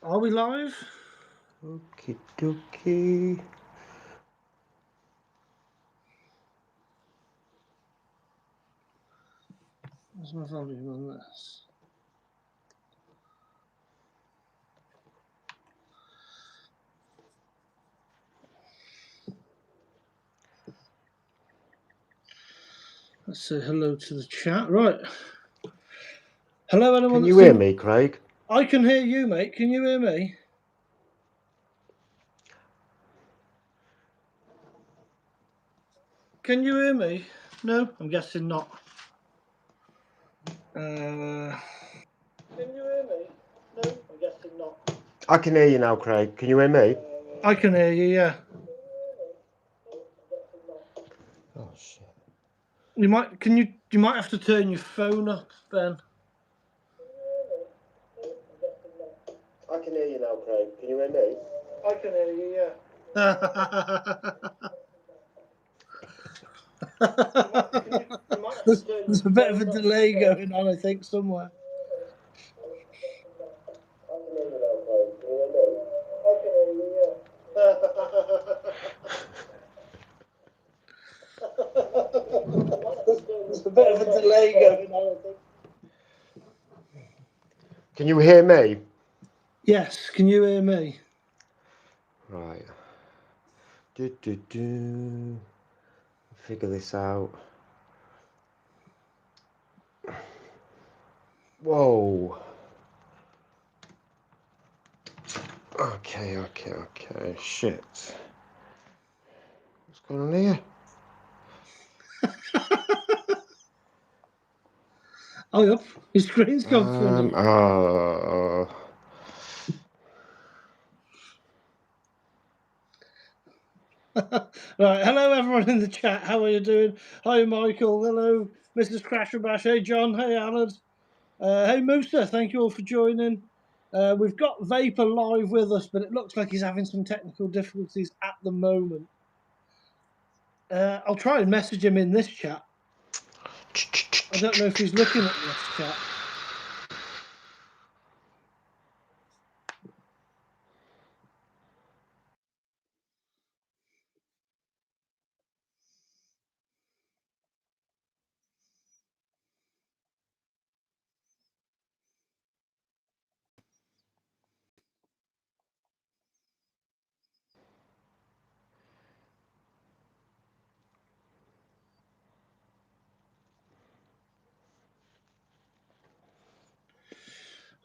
Are we live? Okie dokie. Where's my volume on this? Let's say hello to the chat. Right. Hello, anyone. Can you hear me, Craig? I can hear you, mate. Can you hear me? Can you hear me? No, I'm guessing not. Can you hear me? No, I'm guessing not. I can hear you now, Craig. Can you hear me? I can hear you, yeah. Oh shit. You might have to turn your phone up, Ben. I can hear you now, Craig. Can you hear me? I can hear you, yeah. There's a bit of a delay going on, I think, somewhere. There's a bit of a delay going on, I think. Can you hear me? Yes, can you hear me? Right. Figure this out. Whoa. Okay. Shit. What's going on here? Oh, yep. Your screen's gone funny. Right, hello everyone in the chat. How are you doing? Hi, Michael. Hello, Mrs. Crasherbash. Hey, John. Hey, Alan. Hey, Musa. Thank you all for joining. We've got Vapor live with us, but it looks like he's having some technical difficulties at the moment. I'll try and message him in this chat. I don't know if he's looking at this chat.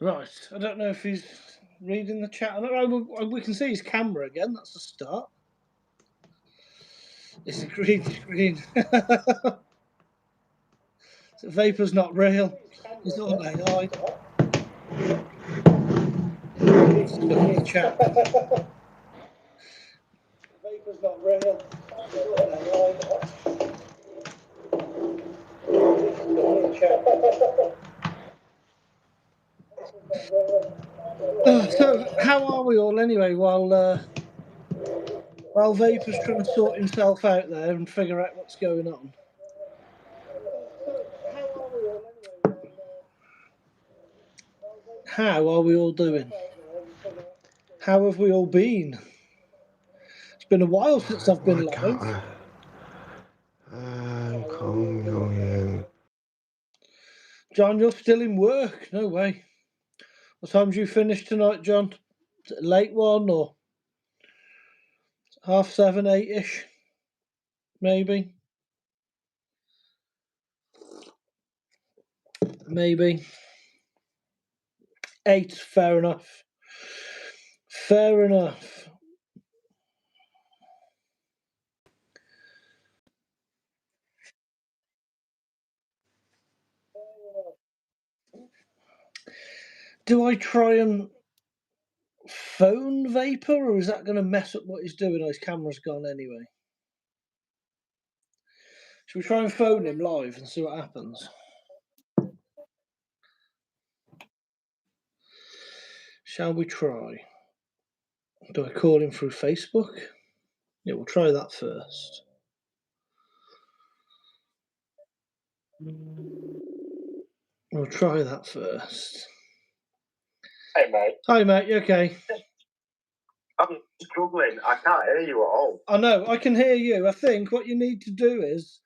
Right, I don't know if he's reading the chat. We can see his camera again. That's a start. It's a green screen. So Vapor's not real. It's all AI. Let's look at the chat. Vapor's not real. It's all AI. Let's look at the chat. So, how are we all anyway? While Vapor's trying to sort himself out there and figure out what's going on. How are we all doing? How have we all been? It's been a while since I've been live. John, you're still in work? No way. What time do you finish tonight, John? Is it a late one or 7:30, 8ish? Maybe. Maybe. 8, fair enough. Fair enough. Do I try and phone Vapor, or is that going to mess up what he's doing? Oh, his camera's gone anyway. Should we try and phone him live and see what happens? Shall we try? Do I call him through Facebook? Yeah, we'll try that first. We'll try that first. Hey, mate. Hi, mate. You okay? I'm struggling. I can't hear you at all. I know. I can hear you. I think what you need to do is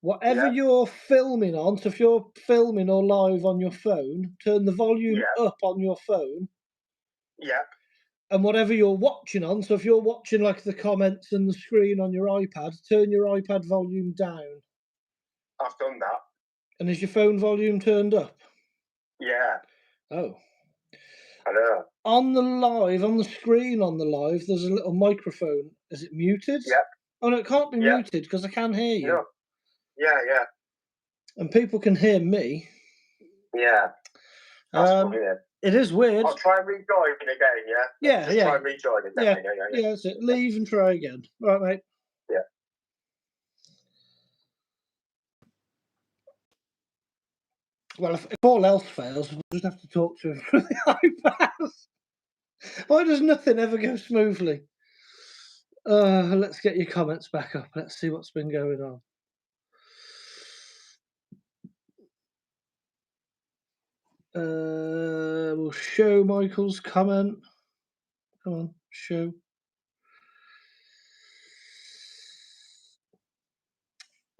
whatever Yeah. you're filming on, so if you're filming or live on your phone, turn the volume up on your phone. Yeah. And whatever you're watching on, so if you're watching like the comments and the screen on your iPad, turn your iPad volume down. I've done that. And is your phone volume turned up? Yeah. Oh. I know. On the screen on the live, there's a little microphone. Is it muted? Yeah. Oh, no, it can't be Yeah. muted because I can hear you. No. Yeah, yeah. And people can hear me. Yeah. That's weird. It is weird. I'll try and rejoin again, yeah? Yeah, Just try and rejoin again. Yeah, that's it. Leave and try again. All right, mate. Yeah. Well, if all else fails, we'll just have to talk to him through the iPad. Why does nothing ever go smoothly? Let's get your comments back up. Let's see what's been going on. We'll show Michael's comment. Come on, show.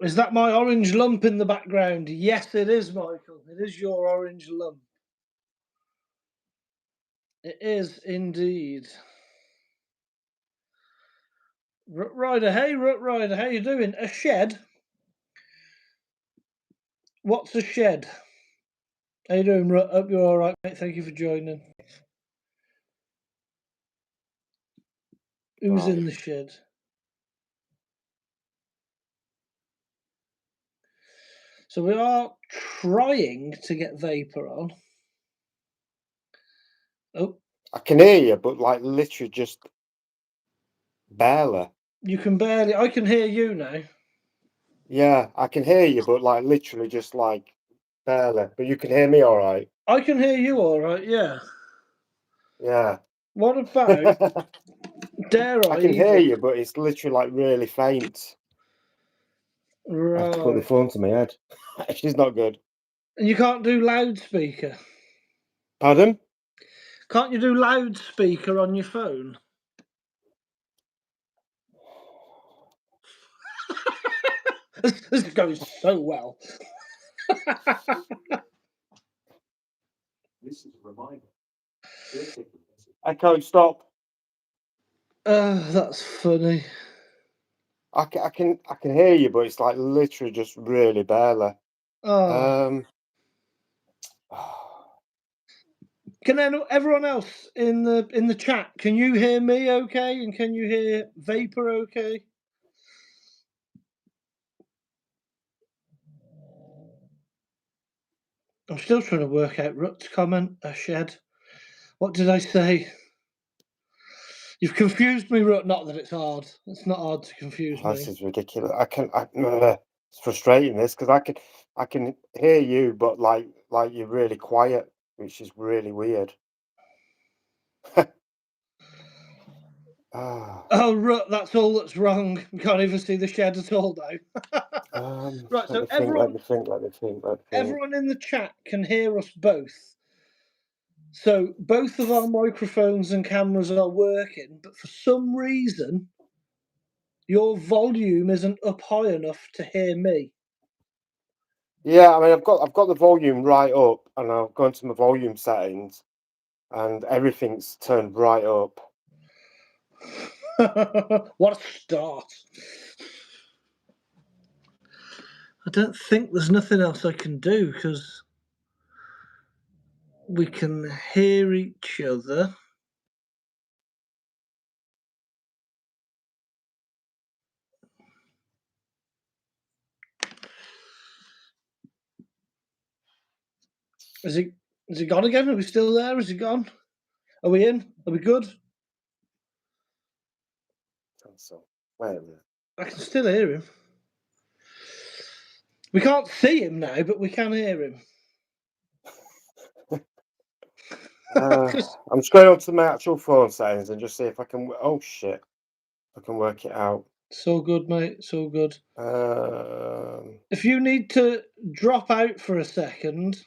Is that my orange lump in the background? Yes, it is, Michael. It is your orange lump. It is indeed. Rut Rider, hey Rut Rider, how you doing? A shed? What's a shed? How you doing, Rut? Hope you're all right, mate. Thank you for joining. Who's in the shed? So we are trying to get Vapor on. Oh, I can hear you, but like literally just barely. you can barely. I can hear you now. Yeah, I can hear you, but like literally just like barely. But you can hear me all right. I can hear you all right. Yeah. Yeah. What about? Dare I? I can hear even... you, but it's literally like really faint. Right. I have to put the phone to my head. She's not good. And you can't do loudspeaker. Pardon? Can't you do loudspeaker on your phone? This is going so well. This is a reminder. Echo, stop. That's funny. I can hear you, but it's like literally just really barely. Oh. Can everyone else in the chat? Can you hear me okay? And can you hear Vapor okay? I'm still trying to work out Rut's comment. A shed. What did I say? You've confused me, Rut. Not that it's hard. It's not hard to confuse me. This is ridiculous. It's frustrating this because I can hear you, but like you're really quiet, which is really weird. Oh, Rut, that's all that's wrong. You can't even see the shed at all now. Right, so everyone in the chat can hear us both. So both of our microphones and cameras are working, but for some reason, your volume isn't up high enough to hear me. Yeah, I mean, I've got the volume right up, and I've gone to my volume settings, and everything's turned right up. What a start! I don't think there's nothing else I can do because we can hear each other. Is he gone again? Are we still there? Is he gone? Are we in? Are we good? So wait a minute. I can still hear him. We can't see him now, but we can hear him. I'm just going on to my actual phone settings and just see if I can. Oh shit! I can work it out. So good, mate. So good. Um, If you need to drop out for a second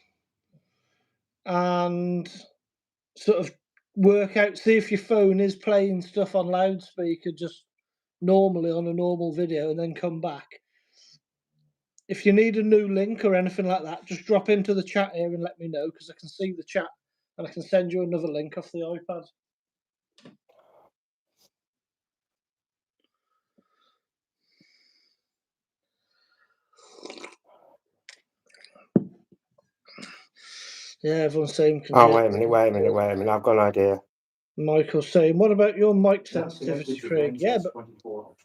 and sort of work out, see if your phone is playing stuff on loudspeaker just normally on a normal video, and then come back. If you need a new link or anything like that, just drop into the chat here and let me know, because I can see the chat and I can send you another link off the iPad. Yeah, everyone's saying. Oh, wait a minute. I've got an idea. Michael's saying, what about your mic sensitivity, Craig? Yeah, but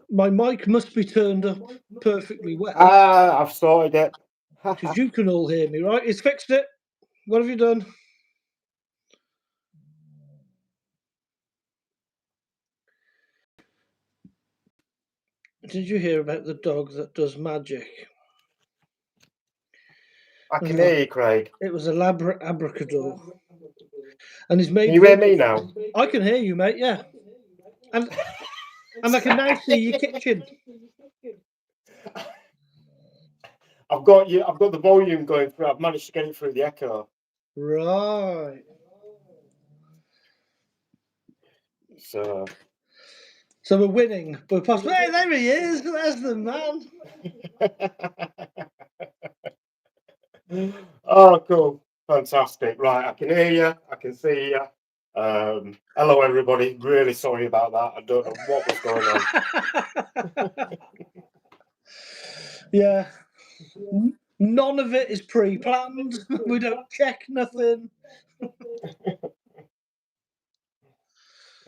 my mic must be turned up perfectly well. I've sorted it. Because you can all hear me, right? He's fixed it. What have you done? Did you hear about the dog that does magic? I can hear you, Craig. It was a abracadabra. And he's made. Can you hear me now? I can hear you, mate. Yeah. And I can now see your kitchen. I've got you. I've got the volume going through. I've managed to get it through the echo. Right. So we're winning. We're possibly. Hey, there he is. There's the man. Oh, cool. Fantastic. Right, I can hear you. I can see you. Hello, everybody. Really sorry about that. I don't know what was going on. Yeah. None of it is pre-planned. We don't check nothing. I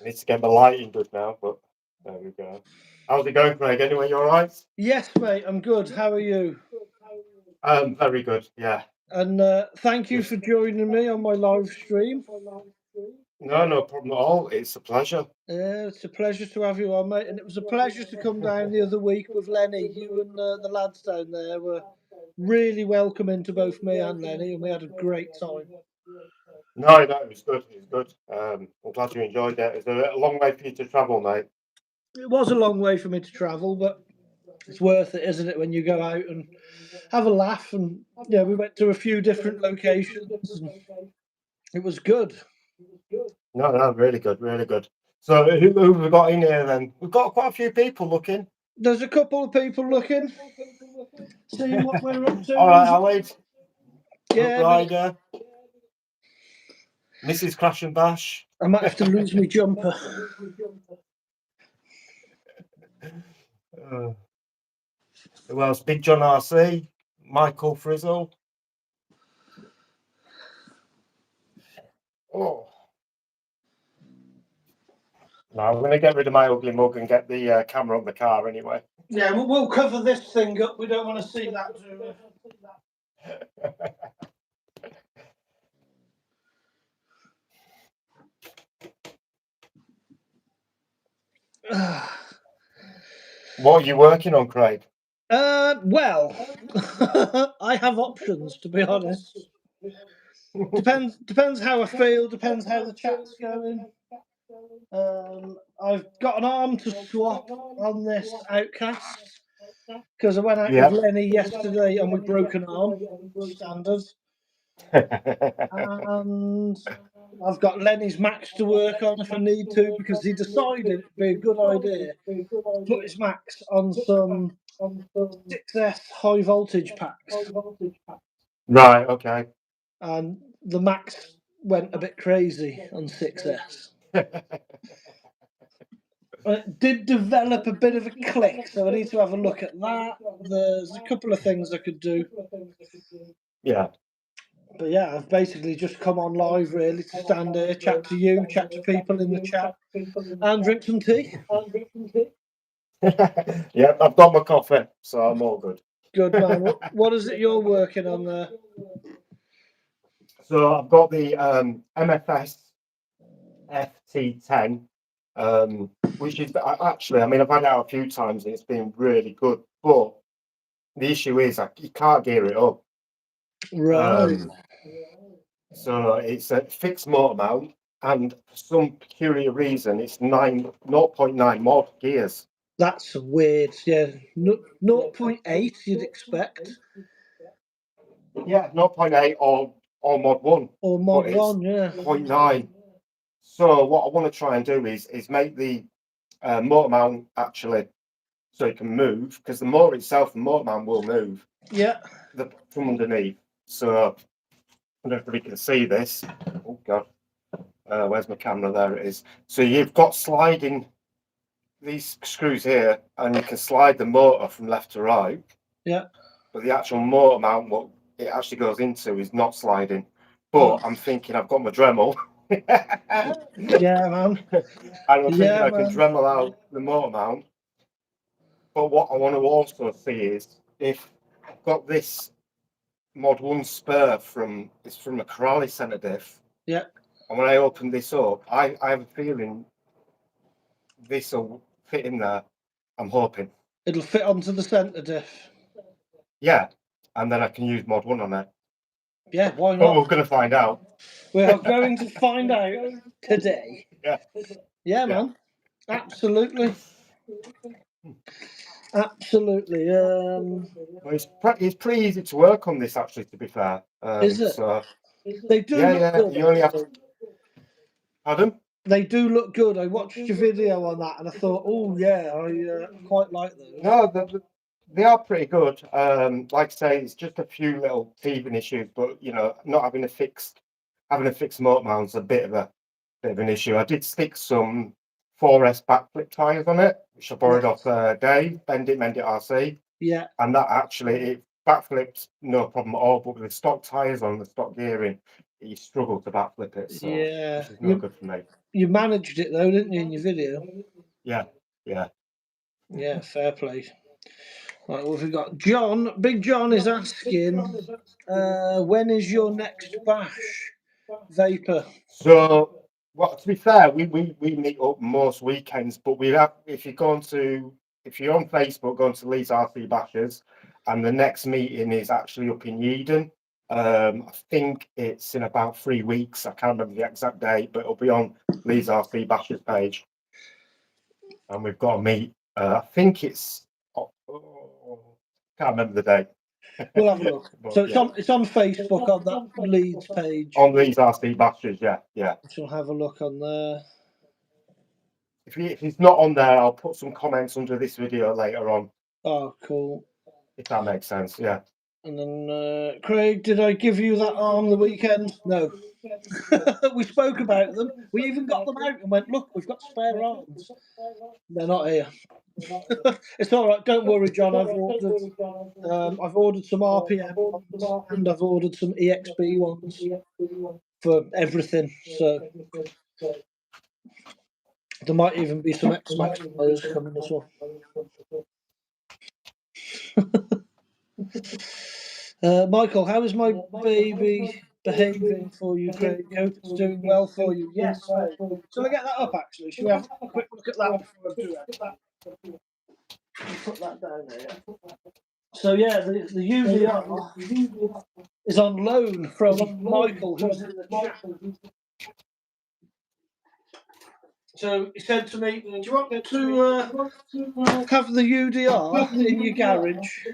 need to get my lighting good now, but there we go. How's it going, Craig? Anyway, you all right? Yes, mate. I'm good. How are you? Very good. Yeah. And thank you for joining me on my live stream. No problem at all. It's a pleasure. Yeah, it's a pleasure to have you on, mate. And it was a pleasure to come down the other week with Lenny. You and the lads down there were really welcoming to both me and Lenny, and we had a great time. No, it was good. It was good. I'm glad you enjoyed it. It's a long way for you to travel, mate. It was a long way for me to travel, but it's worth it, isn't it, when you go out and have a laugh? And yeah, we went to a few different locations, and it was good. No, really good, really good. So who have we got in here then? We've got quite a few people looking. There's a couple of people looking, seeing what we're up to. All right, Alid. Yeah, Rider. Mrs. Crash and Bash. I might have to lose my jumper. Who else? Big John RC. Michael Frizzle. Oh. No, I'm going to get rid of my ugly mug and get the camera on the car anyway. Yeah, we'll cover this thing up. We don't want to see that, do we? What are you working on, Craig? Well, I have options, to be honest. Depends how I feel. Depends how the chat's going. I've got an arm to swap on this Outcast because I went out with Lenny yesterday and we broke an arm, standard. And I've got Lenny's Max to work on if I need to, because he decided it'd be a good idea to put his Max on some 6S high voltage packs. Right, okay. And the Max went a bit crazy on 6S. It did develop a bit of a click, so I need to have a look at that. There's a couple of things I could do. Yeah. But yeah, I've basically just come on live really to stand here, chat to you, chat to people in the chat, and drink some tea. Yeah, I've got my coffee, so I'm all good. Good, man. What is it you're working on there? So I've got the FMS FMT10, which is actually, I mean, I've had it out a few times and it's been really good, but the issue is you can't gear it up. Right. So it's a fixed motor mount, and for some peculiar reason, it's 0.9 mod gears. That's weird. Yeah, 0.8 you'd expect. Yeah, 0.8 or mod 1. Or mod 1, yeah. 0.9. So what I want to try and do is make the motor mount actually so it can move, because the motor itself, the motor mount will move. Yeah. From underneath. So I don't know if everybody can see this. Oh God, where's my camera? There it is. So you've got sliding these screws here, and you can slide the motor from left to right. Yeah. But the actual motor mount, what it actually goes into, is not sliding. But I'm thinking I've got my Dremel. Yeah, man. And I'm thinking Yeah, I can man. Dremel out the motor mount. But what I want to also see is if I've got this Mod 1 spur from a Corrales Centre diff. Yeah. And when I open this up, I have a feeling this will fit in there. I'm hoping. It'll fit onto the centre diff. Yeah. And then I can use Mod 1 on it. Yeah, why But not? we're going to find out. We are going to find out today. Yeah. Yeah, man. Absolutely. Absolutely. Well, it's pretty easy to work on this, actually, to be fair. Is it? So, They do yeah, look yeah. good. You only have to. Pardon? They do look good. I watched your video on that and I thought, oh, yeah, I quite like those. No, they are pretty good. Like I say, it's just a few little teething issues, but you know, not having a fixed motor mount's a bit of an issue. I did stick some 4S backflip tyres on it, which I borrowed off Dave, Mend It RC, Yeah. and that actually it backflipped no problem at all. But with the stock tyres on, the stock gearing, you struggle to backflip it, so Yeah. which is no good for me. You managed it though, didn't you, in your video? Yeah, yeah. Yeah, fair play. Right, what have we got? John, Big John is asking, when is your next bash? Vapor. So, well, to be fair, we meet up most weekends, but we have if you're on Facebook, go on to Leeds RC Bashers, and the next meeting is actually up in Yeadon. I think it's in about 3 weeks. I can't remember the exact date, but it'll be on Leeds RC Bashers page, and we've got to meet. I think it's can't remember the date. We'll have a look. But, So yeah. it's on Facebook on that Leeds page. On Leeds RC Bashers, yeah. So we'll have a look on there. If it's not on there, I'll put some comments under this video later on. Oh, cool. If that makes sense, yeah. And then, Craig, did I give you that arm the weekend? No. We spoke about them. We even got them out and went, look, we've got spare arms. They're not here. It's all right. Don't worry, John. I've ordered some RPM ones and I've ordered some EXB ones for everything. So there might even be some X-Max players coming as well. Michael, how is my baby behaving for you, Craig? Hope it's doing well for you. Yes, mate. Shall I get that up, actually? Shall we have a quick look at that before I do it? Put that down there. So, yeah, the UDR is on loan from Michael, who's in the chat. So he said to me, do you want to have the UDR in your garage?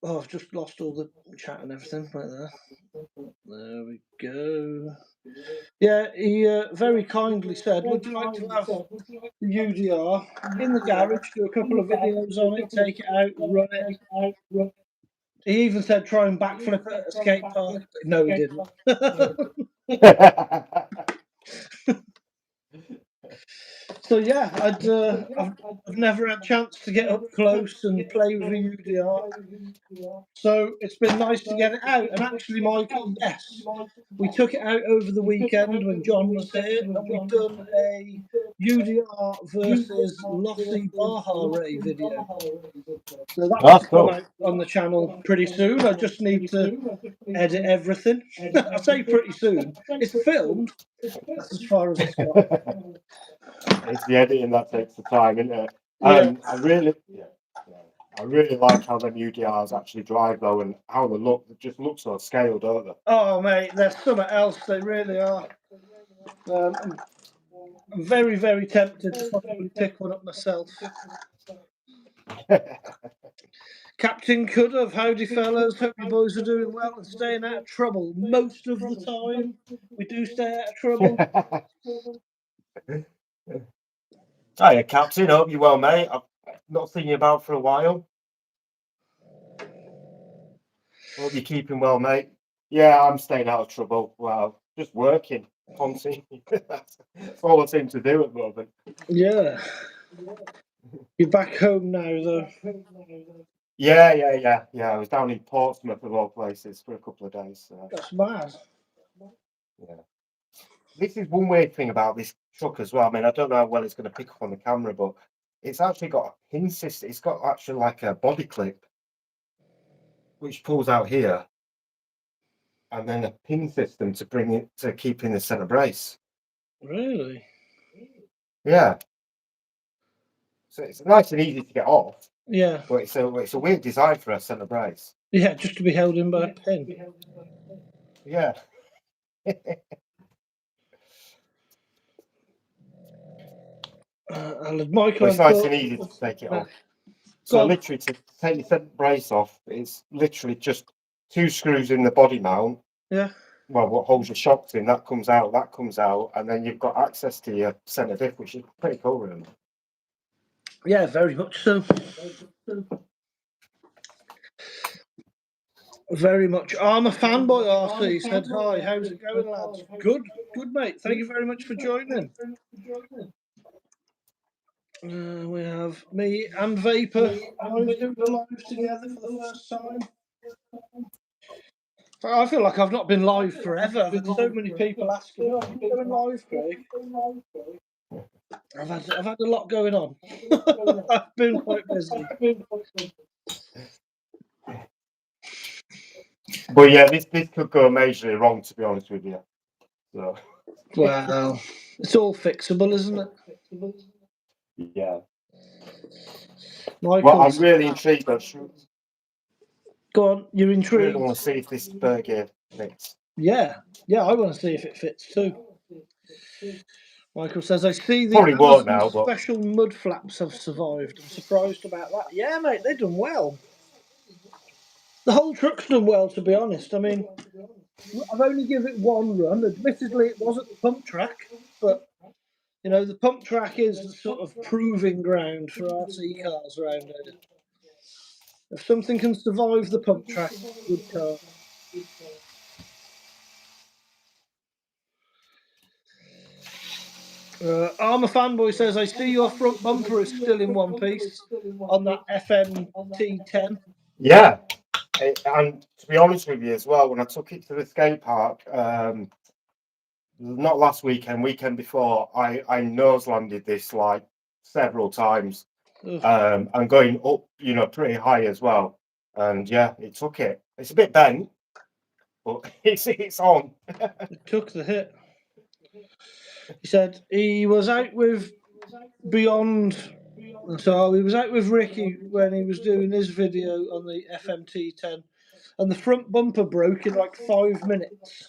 Oh, I've just lost all the chat and everything right there. There we go. Yeah, he very kindly said, would you like to have the UDR in the garage, do a couple of videos on it, take it out, run it. He even said try and backflip it at a skate park, but no, he didn't. So yeah, I've never had a chance to get up close and play with a UDR. So it's been nice to get it out. And actually, Michael, yes, we took it out over the weekend when John was here, and we've done a UDR versus Lossie Baja Ray video. So that's come out on the channel pretty soon. I just need to edit everything. I say pretty soon. It's filmed. That's as far as it's got. It's the editing that takes the time, isn't it? Yeah. I really like how them UDRs actually drive though, and how they look. They just look so scaled, don't they? Oh, mate, they're something else. They really are. I'm very, very tempted to possibly pick one up myself. Captain Could howdy fellas. Hope you boys are doing well and staying out of trouble. Most of the time, we do stay out of trouble. Hiya, Captain. Hope you're well, mate. I've not seen you about for a while. Hope you're keeping well, mate. Yeah, I'm staying out of trouble. Well, just working constantly. That's all I seem to do at the moment. Yeah. You're back home now, though. Yeah. I was down in Portsmouth of all places for a couple of days. So. That's mad. Yeah. This is one weird thing about this truck as well. I mean, I don't know how well it's going to pick up on the camera, but it's actually got a pin system. It's got actually like a body clip, which pulls out here, and then a pin system to bring it to keep in the center brace. Really? Yeah. So it's nice and easy to get off. Yeah. But it's a weird design for a center brace. Yeah, just to be held in by a pin. Yeah. Michael, It's nice and easy to take it off. So literally, to take your center brace off, it's literally just 2 screws in the body mount. Yeah. Well, what holds your shocks in, that comes out, and then you've got access to your center diff, which is pretty cool, really. Yeah, very much so. Very much. I'm a fanboy, RC said hi. How's it going, lads? Good, mate. Thank you very much for joining. We have me and Vapor boys doing the lives together for the first time. I feel like I've not been live forever. I've had so many people asking, "Oh, are you going live, Craig?" I've had a lot going on. I've been quite busy. But yeah, this could go majorly wrong, to be honest with you. So. Well, it's all fixable, isn't it? Yeah. Michael, Well, I'm really intrigued. Go on, you're I intrigued. really want to see if this spur gear fits. Yeah, I want to see if it fits too. Michael says, I see the Probably won't now, but special mud flaps have survived. I'm surprised about that. Yeah, mate, they've done well. The whole truck's done well, to be honest. I mean, I've only given it one run. Admittedly, it wasn't the pump track, but you know, the pump track is the sort of proving ground for RC cars around here. If something can survive the pump track, it's a good car. Armour Fanboy says, I see your front bumper is still in one piece on that FMT10. yeah. And to be honest with you as well, when I took it to the skate park, not last weekend before, I nose landed this like several times, and going up, pretty high as well. And yeah, it took it. It's a bit bent, but it's on. It took the hit. He said he was out with Beyond. So he was out with Ricky when he was doing his video on the FMT10, and the front bumper broke in like 5 minutes.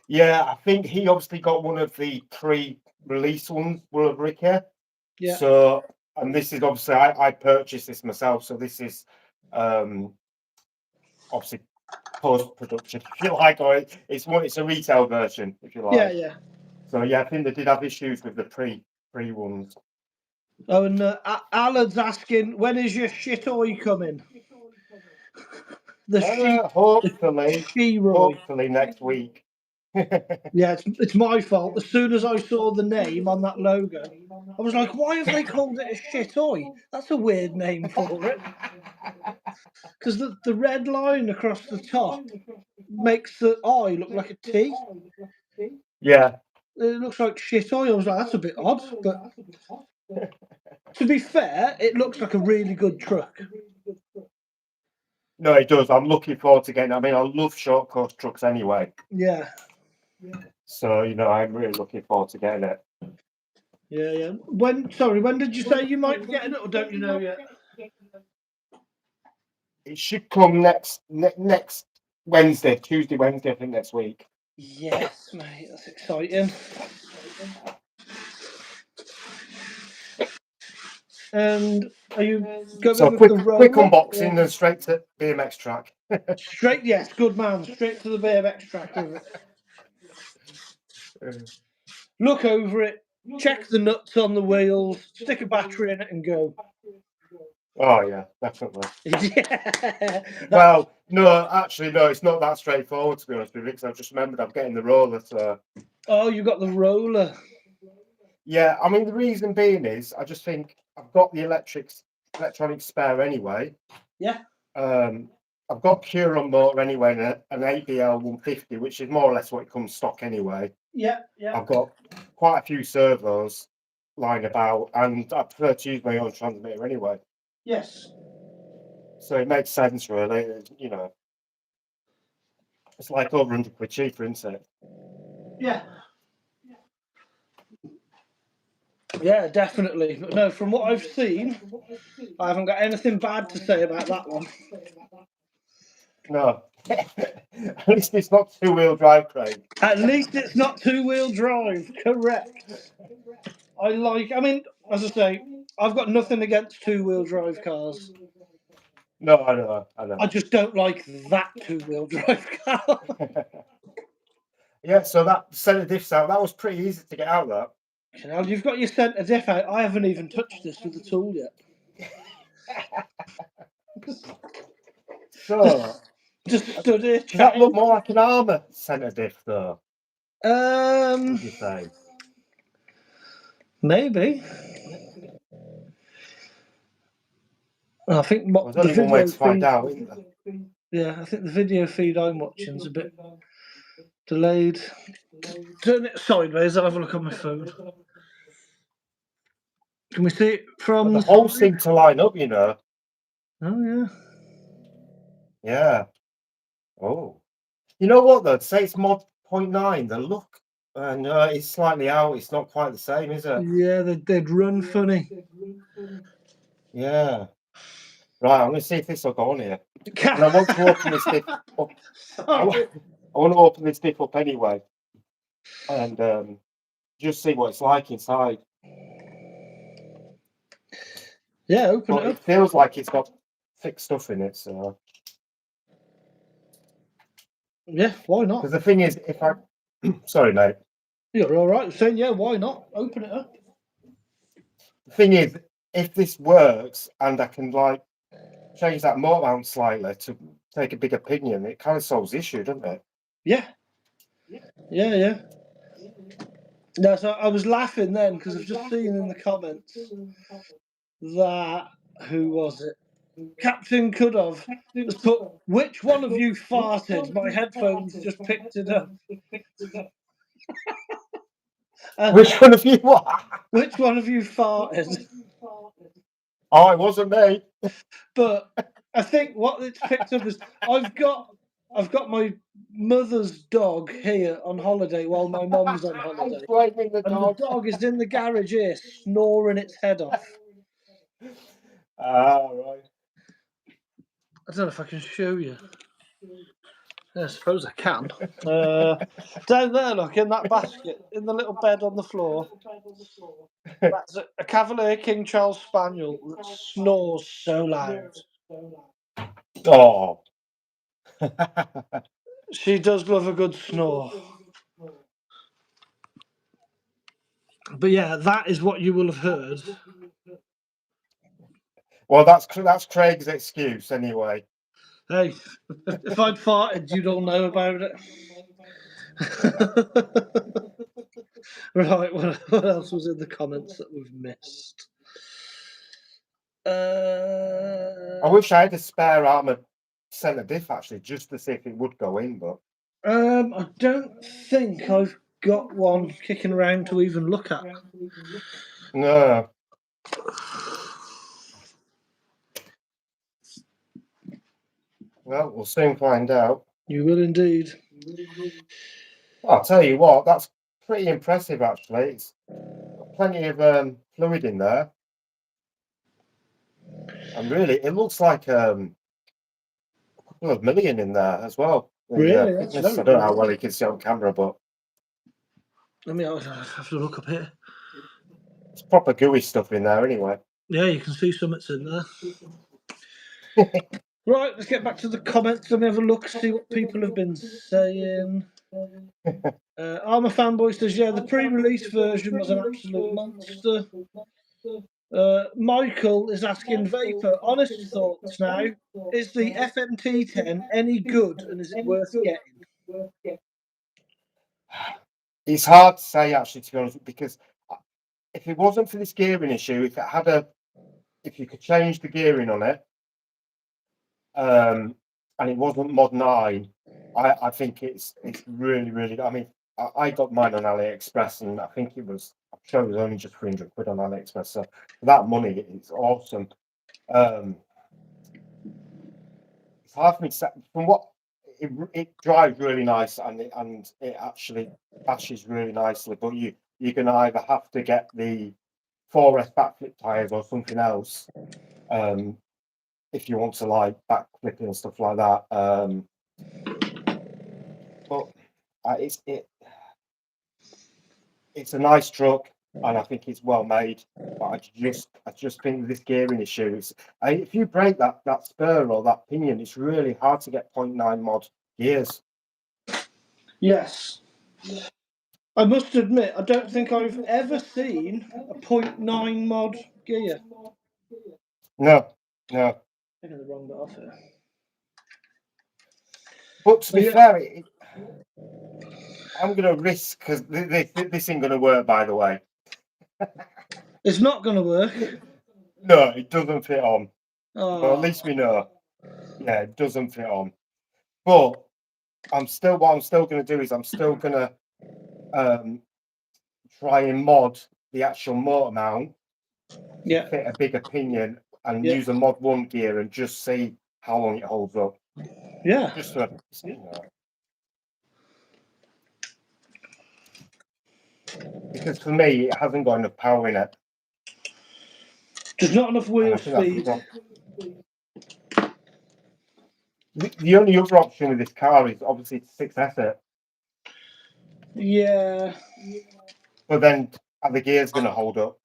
Yeah, I think he obviously got one of the pre-release ones, Will of Ricky. Yeah. So, and this is obviously I purchased this myself, so this is obviously post-production, if you like, or it's a retail version, if you like. Yeah. So yeah, I think they did have issues with the pre ones. Oh, and Alan's asking, when is your shit oi coming? Hopefully next week. Yeah, it's my fault. As soon as I saw the name on that logo, I was like, why have they called it a shit oi? That's a weird name for it. Because the red line across the top makes the I look like a T. Yeah. It looks like shit oi. I was like, that's a bit odd. But to be fair, it looks like a really good truck. No, it does. I'm looking forward to getting it. I mean, I love short course trucks anyway. Yeah. So, I'm really looking forward to getting it. Yeah. When did you say you might be getting it, or don't you know yet? It should come next Wednesday, Tuesday, Wednesday, I think, next week. Yes, mate, that's exciting. And are you going So with quick the roller? unboxing and straight to BMX track. Straight, yes, good man. Straight to the BMX track with it. Look over it, check the nuts on the wheels, stick a battery in it, and go. Oh yeah, definitely. Yeah. Well, no, actually, no, it's not that straightforward to be honest with you, because I've just remembered I'm getting the roller. So Oh, you got the roller. yeah, I mean the reason being is I just think I've got the electronic spare anyway. Yeah. I've got Curon motor anyway, and an 8BL 150, which is more or less what it comes stock anyway. Yeah, yeah. I've got quite a few servos lying about, and I prefer to use my own transmitter anyway. Yes. So it makes sense, really. You know, it's like over 100 quid cheaper, isn't it? Yeah. Yeah, definitely. But no, from what I've seen, I haven't got anything bad to say about that one. No. At least it's not two-wheel drive, Craig. At least it's not two-wheel drive. Correct. I mean, as I say, I've got nothing against two-wheel drive cars. No, I know. I just don't like that two-wheel drive car. Yeah, so that centre diffs out, that was pretty easy to get out that. Now you've got your centre diff out. I haven't even touched this with the tool yet. So, Just stood here. does that look more like an armour centre diff, though? Would you say? Maybe. I think Well, there's only one way to find out, isn't there? Yeah, I think the video feed I'm watching is a bit delayed. Turn it sideways. I'll have a look on my phone. Can we see it from But the the holes side? seem to line up, you know. Oh yeah. Yeah. Oh. You know what, though? To say it's mod 0.9, the look, and it's slightly out. It's not quite the same, is it? Yeah, they'd run funny. Yeah. Right, I'm going to see if this will go on here. And I want to open this diff up. I want to open this diff up anyway. And just see what it's like inside. Yeah, open But it it up. feels like it's got thick stuff in it, so. Yeah, why not? Because the thing is, if I. Sorry, mate. You're all right. Saying yeah, why not? Open it up. The thing is, if this works and I can, like, change that motor mount slightly to take a bigger pinion, it kind of solves the issue, doesn't it? Yeah. Yeah. No, so I was laughing then because I've just seen in the comments that who was it? Captain Could've has put, which one of you farted? My headphones just picked it up. Which one of you? What? Which one of you farted? Oh, it wasn't me. But I think what it's picked up is I've got my mother's dog here on holiday while my mum's on holiday. Blaming the And dog. the dog is in the garage here snoring its head off. Ah, right. I don't know if I can show you. I suppose I can. Down there, look, in that basket, in the little bed on the floor, that's a Cavalier King Charles Spaniel that snores so loud. Oh. She does love a good snore. But yeah, that is what you will have heard. Well, that's Craig's excuse anyway. Hey, if I'd farted, you'd all know about it. Right, what else was in the comments that we've missed? I wish I had a spare armoured centre diff actually, just to see if it would go in, but I don't think I've got one kicking around to even look at. no. Well, we'll soon find out. You will indeed. I'll tell you what, that's pretty impressive actually. It's got plenty of fluid in there. And really, it looks like a couple of million in there as well. Really? The That's thickness, very I don't know how good. well you can see on camera, but Let me have to look up here. it's proper gooey stuff in there anyway. Yeah, you can see something's in there. Right, let's get back to the comments. Let me have a look, see what people have been saying. Armour Fanboy says, yeah, the pre-release version was an absolute monster. Michael is asking Vapor, honest thoughts now. Is the FMT10 any good and is it worth getting? It's hard to say, actually, to be honest, because if it wasn't for this gearing issue, if you could change the gearing on it, and it wasn't Mod 9, I think it's really, really. I mean, I got mine on AliExpress, and I think I'm sure it was only just 300 quid on AliExpress. So for that money, it's awesome. It's hard for me to say. From what it drives really nice, and it actually bashes really nicely. But you're gonna either have to get the 4S backflip tires or something else, if you want to like backflipping and stuff like that. But it's a nice truck, and I think it's well made. But I just think this gearing issue is, if you break that spur or that pinion, it's really hard to get 0.9 mod gears. Yes. I must admit, I don't think I've ever seen a 0.9 mod gear. No. Taking the wrong bit off here. But to be fair, I'm going to risk, because this ain't going to work, by the way. It's not going to work. No, it doesn't fit on. Oh. Well, at least we know. Yeah, it doesn't fit on. But what I'm still going to do is I'm still going to try and mod the actual motor mount to fit a bigger pinion and use a Mod 1 gear and just see how long it holds up. Yeah. Just for, you know. Because for me, it hasn't got enough power in it. There's not enough wheel speed. The only other option with this car is obviously to 6S it. Yeah. But then are the gears going to hold up?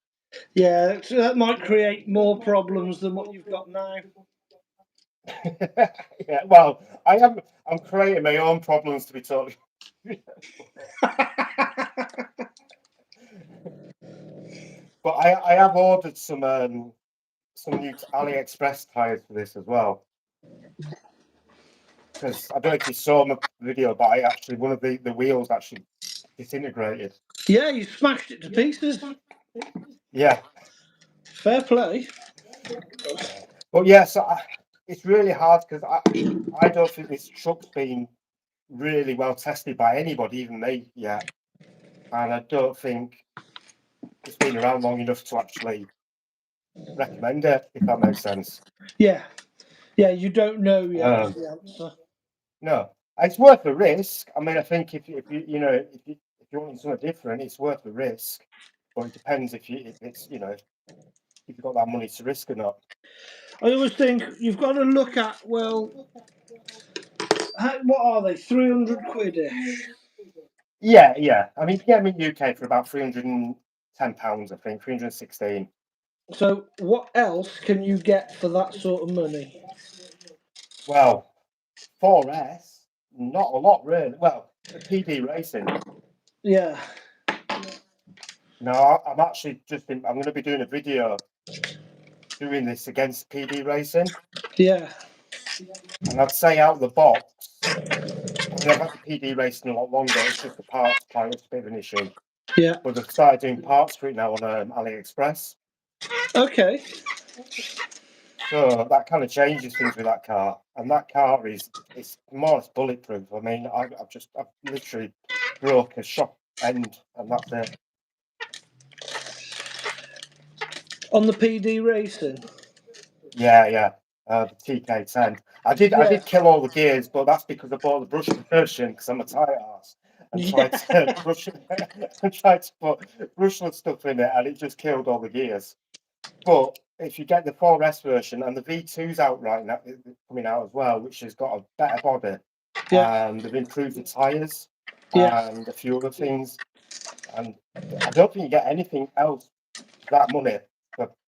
Yeah, so that might create more problems than what you've got now. Yeah, well, I'm creating my own problems, to be totally. But I have ordered some new AliExpress tires for this as well. Because I don't know if you saw my video, but one of the wheels actually disintegrated. Yeah, you smashed it to pieces. Yeah. Fair play. But yeah, so it's really hard because I don't think this truck's been really well tested by anybody, even me, yet. And I don't think it's been around long enough to actually recommend it, if that makes sense. Yeah. Yeah, you don't know yet is the answer. No, it's worth the risk. I mean, I think if you want something different, it's worth the risk. But it depends if you've got that money to risk or not. I always think you've got to look at, well, what are they? 300 quid-ish. Yeah. I mean, you can get them in UK for about £310, I think, 316. So what else can you get for that sort of money? Well, 4S, not a lot really. Well, the PD racing. Yeah. No, I'm actually I'm going to be doing a video doing this against PD racing. Yeah. And I'd say out of the box, I mean, I've had the PD racing a lot longer. It's just the parts part that's a bit of an issue. Yeah. But they've started doing parts for it now on AliExpress. Okay. So that kind of changes things with that car. And that car it's more or less bulletproof. I mean, I've literally broke a shock end and that's it. On the PD racing? Yeah. The TK10. I did kill all the gears, but that's because I bought the brushed version because I'm a tight ass and tried to brush and tried to put brushless stuff in it, and it just killed all the gears. But if you get the 4S version, and the V2's out right now, coming out as well, which has got a better body, and they've improved the tyres and a few other things, and I don't think you get anything else for that money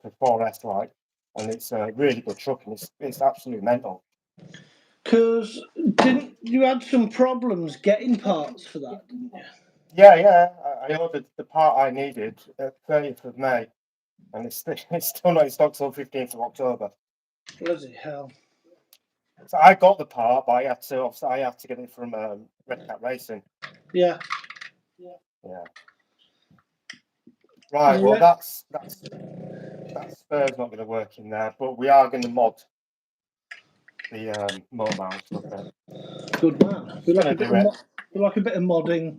the 4S like, and it's a really good truck, and it's absolutely mental. Because didn't you had some problems getting parts for that, didn't you? Yeah. I ordered the part I needed at 30th of May, and it's still not in stock till 15th of October. Bloody hell. So I got the part, but I had to get it from Red Cat Racing. Yeah. Right. Well, Yeah. that spur's not going to work in there, but we are going to mod the motor mount stuff there. Good man. We like a bit of modding.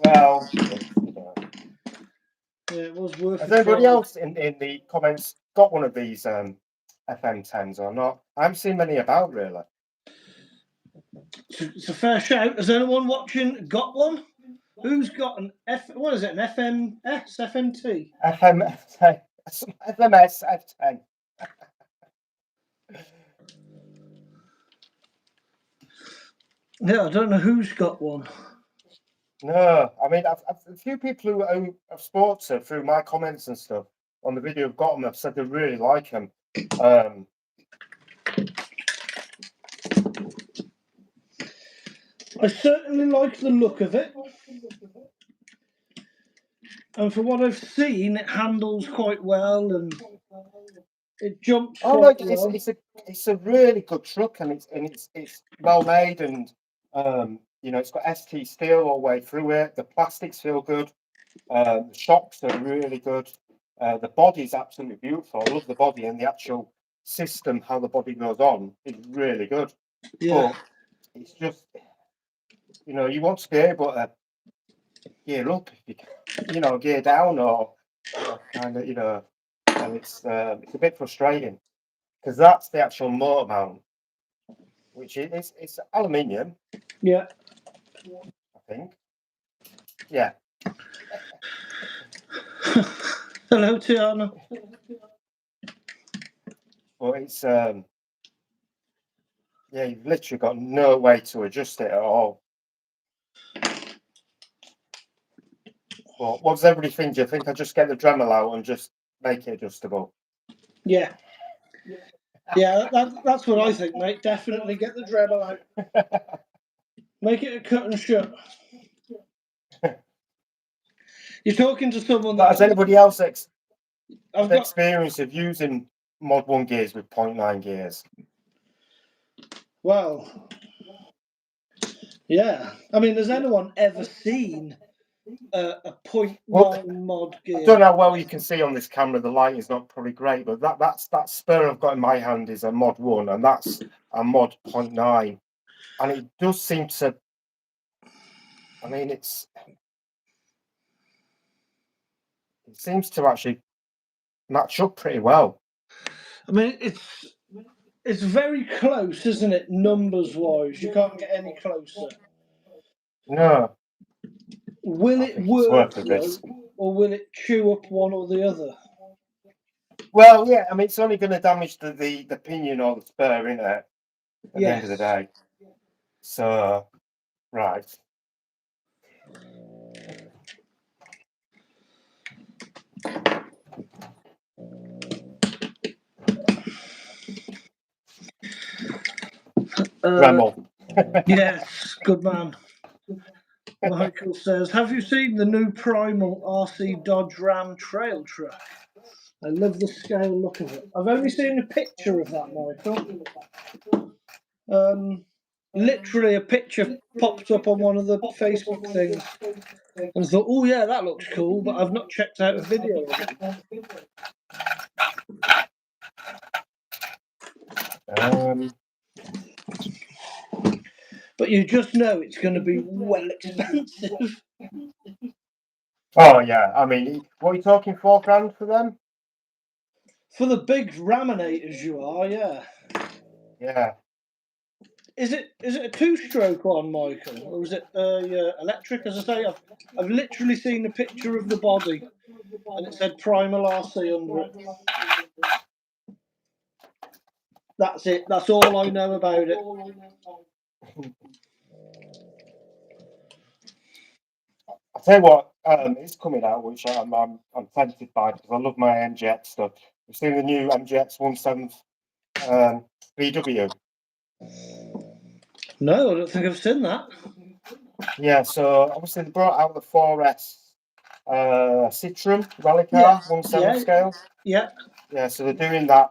Well, Yeah, it was worth has a anybody try. else in the comments got one of these FM10s or not? I haven't seen many about, really. It's a fair shout. Has anyone watching got one? Who's got an what is it, an FMS FMT? FMS F10. Yeah, I don't know who's got one. No, I mean, a few people who have sports through my comments and stuff on the video have got them. Have said they really like them. I certainly like the look of it, and for what I've seen, it handles quite well and it jumps quite well. It's a really good truck, and it's well made, and it's got ST steel all the way through it. The plastics feel good. The shocks are really good. The body's absolutely beautiful. I love the body, and the actual system, how the body goes on, is really good. Yeah. But it's just, you want to be able to gear up if you can, gear down or kind of, and it's a bit frustrating because that's the actual motor mount, which it's aluminium. Yeah. I think. Yeah. Hello, Tiana. But it's you've literally got no way to adjust it at all. But what does everybody think? Do you think I just get the Dremel out and just make it adjustable? Yeah. Yeah, that's what I think, mate. Definitely get the Dremel out. Make it a cut and shut. You're talking to someone that has anybody else I've got experience of using Mod 1 gears with 0.9 gears? Well, yeah. I mean, has anyone ever seen a 0.9 mod gear? I don't know how well you can see on this camera. The light is not probably great, but that spur I've got in my hand is a Mod 1, and that's a Mod 0.9, and it does seem to. I mean, it seems to actually match up pretty well. I mean, it's very close, isn't it? Numbers wise, you can't get any closer. No. Will it work though, or will it chew up one or the other? Well, yeah. I mean, it's only going to damage the pinion or the spur, isn't it? At the end of the day. So, right. Dremel. Yes, good man. Michael says, have you seen the new Primal RC Dodge Ram trail truck? I love the scale look of it. I've only seen a picture of that, Michael. Literally a picture popped up on one of the Facebook things. And I thought, oh yeah, that looks cool, but I've not checked out a video of it. But you just know it's going to be well expensive. Oh yeah, I mean, what are you talking, $4,000 for them? For the big raminators, you are, yeah. Yeah. Is it a two-stroke one, Michael, or is it electric? As I say, I've literally seen a picture of the body, and it said Primal RC under it. That's it. That's all I know about it. tell you what, it's coming out, which I'm tempted by because I love my MGX stuff. You've seen the new MGX 17 VW. No, I don't think I've seen that. Yeah, so obviously they brought out the 4S Citroen rally car, 1/7 scale. Yeah. Yeah, so they're doing that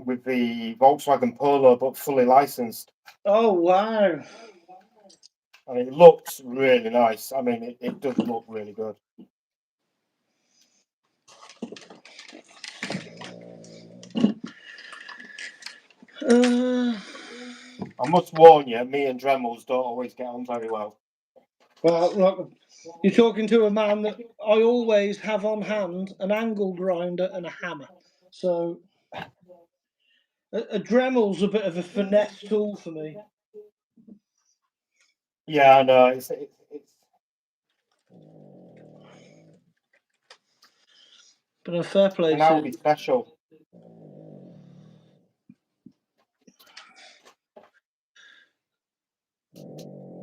with the Volkswagen Polo, but fully licensed. Oh, wow. And it looks really nice. I mean, it does look really good. I must warn you, me and Dremels don't always get on very well. Well, look, you're talking to a man that I always have on hand an angle grinder and a hammer. So a Dremel's a bit of a finesse tool for me. Yeah, I know. It's But a fair play and that'll to be special.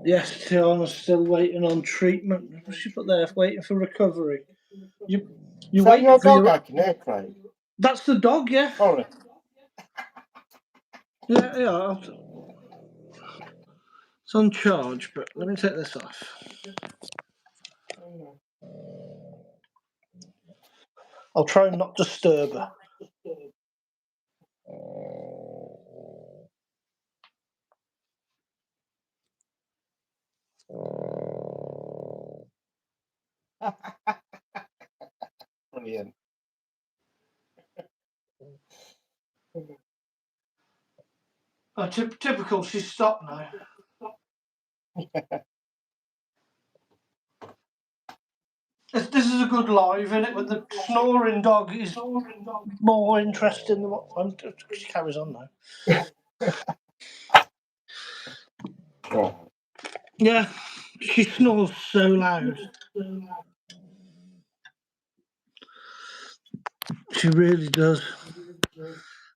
yes, Tiana's still waiting on treatment. What's she put there? Waiting for recovery. You Is that waiting your for dog your... I can hear, Craig? That's the dog, yeah. Sorry. Yeah. It's on charge, but let me take this off. I'll try and not disturb her. Brilliant. Oh, typical, she's stopped now. This is a good live, isn't it? When the snoring dog is more interesting than what she carries on now. Oh. Yeah, she snores so loud. She really does.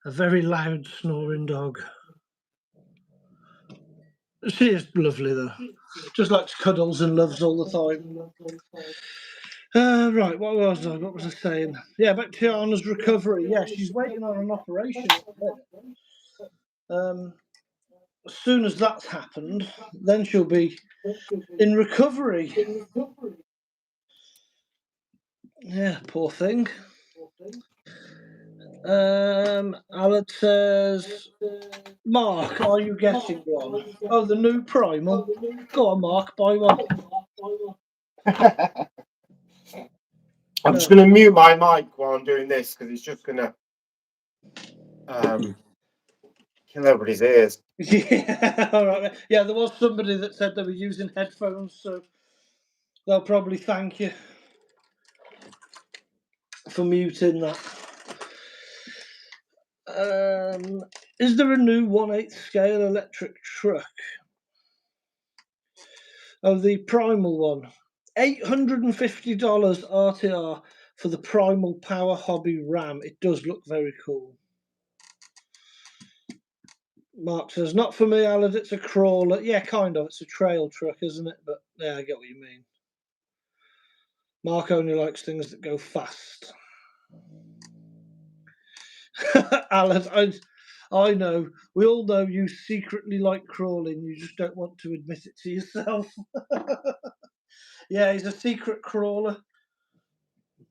A very loud snoring dog. She is lovely though. Just likes cuddles and loves all the time. Right, what was I saying? Yeah, about Tiana's recovery. Yeah, she's waiting on an operation at the minute. As soon as that's happened, then she'll be in recovery. Yeah, poor thing. Alad says, Mark, are you getting one? Oh, the new Primal. Go on, Mark, buy one. I'm just going to mute my mic while I'm doing this because it's just going to kill everybody's ears. Yeah, all right. Yeah, there was somebody that said they were using headphones, so they'll probably thank you for muting that. Is there a new 1/8 scale electric truck? Oh, the Primal one. $850 RTR for the Primal Power Hobby Ram. It does look very cool. Mark says, not for me, Alad, it's a crawler. Yeah, kind of. It's a trail truck, isn't it? But yeah, I get what you mean. Mark only likes things that go fast. Alad, I know. We all know you secretly like crawling. You just don't want to admit it to yourself. Yeah, he's a secret crawler.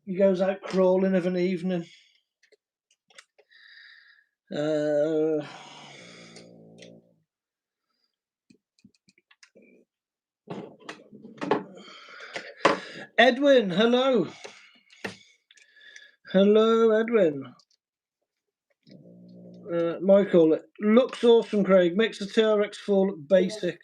He goes out crawling of an evening. Edwin, hello. Hello, Edwin. Michael, looks awesome, Craig. Makes the TRX4 look basic.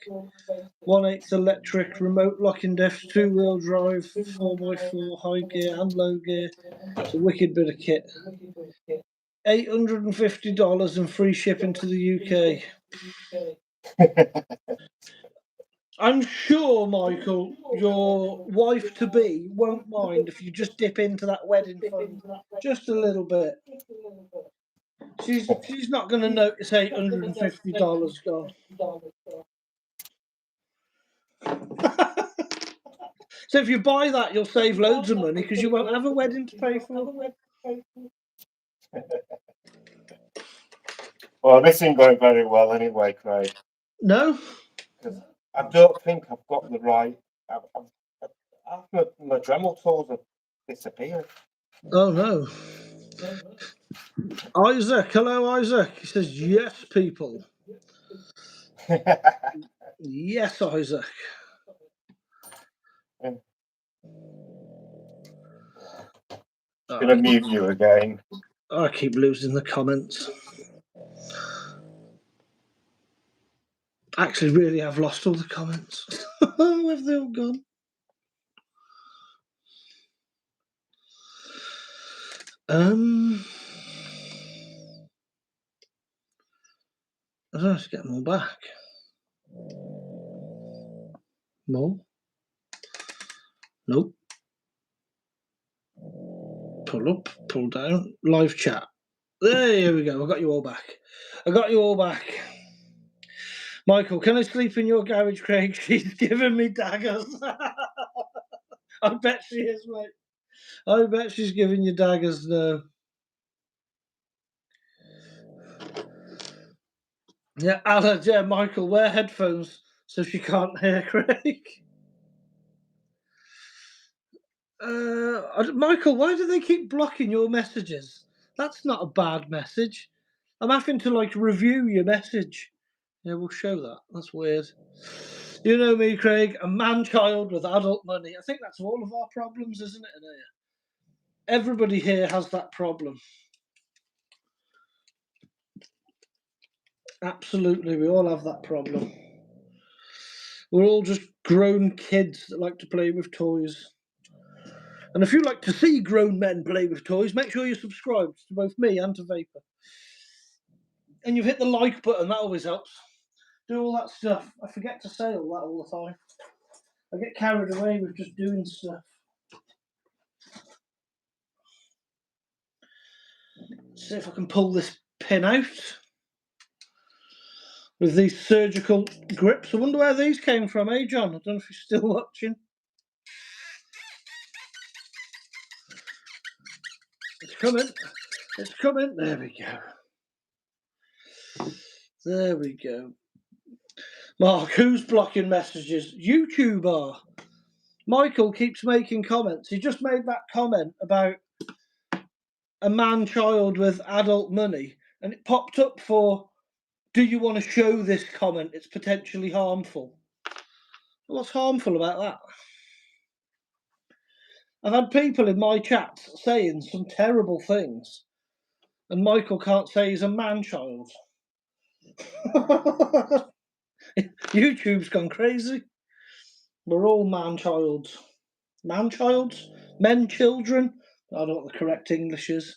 1/8 electric, remote locking diff, 2-wheel drive, 4x4, high gear and low gear. It's a wicked bit of kit. $850 and free shipping to the UK. I'm sure, Michael, your wife-to-be won't mind if you just dip into that wedding fund just a little bit. She's not going to notice $850 gone. So if you buy that, you'll save loads of money because you won't have a wedding to pay for. Well, this ain't going very well anyway, Craig. No? Because I don't think I've got the right. My Dremel tools have disappeared. Oh, no. Isaac, hello, Isaac. He says, yes, people. Yes, Isaac. Gonna mute you again. I keep losing the comments. Actually, really, I've lost all the comments. Where have they all gone? I don't have to get them all back. More? Nope. Pull up, pull down, live chat. There we go. I got you all back. I got you all back. Michael, can I sleep in your garage, Craig? She's giving me daggers. I bet she is, mate. I bet she's giving you daggers now. Yeah, Alan, yeah, Michael, wear headphones so she can't hear Craig. Michael, why do they keep blocking your messages? That's not a bad message. I'm having to like review your message. Yeah, we'll show that. That's weird. You know me, Craig, a man-child with adult money. I think that's all of our problems, isn't it, in here? Everybody here has that problem. Absolutely, we all have that problem. We're all just grown kids that like to play with toys. And if you like to see grown men play with toys, make sure you're subscribed to both me and to Vapor. And you've hit the like button, that always helps. Do all that stuff. I forget to say all that all the time. I get carried away with just doing stuff. See if I can pull this pin out with these surgical grips. I wonder where these came from, eh, John? I don't know if you're still watching. It's coming. It's coming. There we go. There we go. Mark, who's blocking messages? YouTube are. Michael keeps making comments. He just made that comment about a man-child with adult money, and it popped up for, do you want to show this comment? It's potentially harmful. What's harmful about that? I've had people in my chats saying some terrible things, and Michael can't say he's a man-child. YouTube's gone crazy. We're all man-childs. Man-childs? Men-children? I don't know what the correct English is.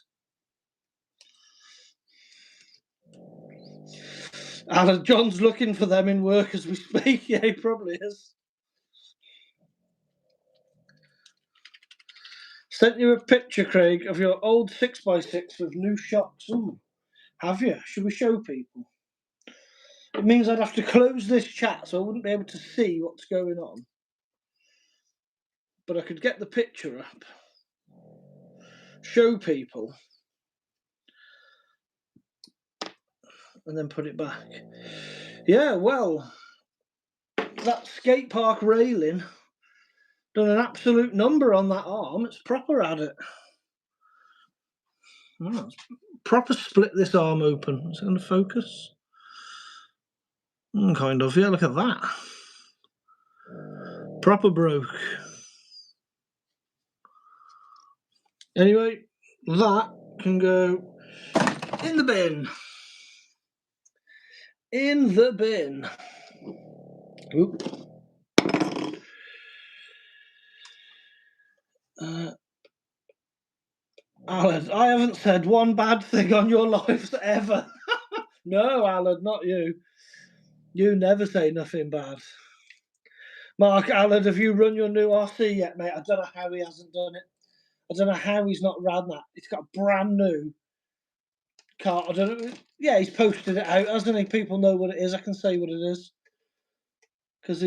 Alan John's looking for them in work as we speak. Yeah, he probably is. Sent you a picture, Craig, of your old 6x6 with new shocks. Ooh, have you? Should we show people? It means I'd have to close this chat so I wouldn't be able to see what's going on. But I could get the picture up, show people, and then put it back. Yeah, well, that skate park railing done an absolute number on that arm. It's proper at it. Oh, it's proper split this arm open. Is it going to focus? Kind of, yeah, look at that. Proper broke. Anyway, that can go in the bin. In the bin. Oop. Alan, I haven't said one bad thing on your lives ever. No, Alan, not you. You never say nothing bad. Mark, Alan, have you run your new RC yet, mate? I don't know how he hasn't done it. I don't know how he's not ran that. It's got a brand new car. I don't know. Yeah, he's posted it out, hasn't he? People know what it is. I can say what it is. Because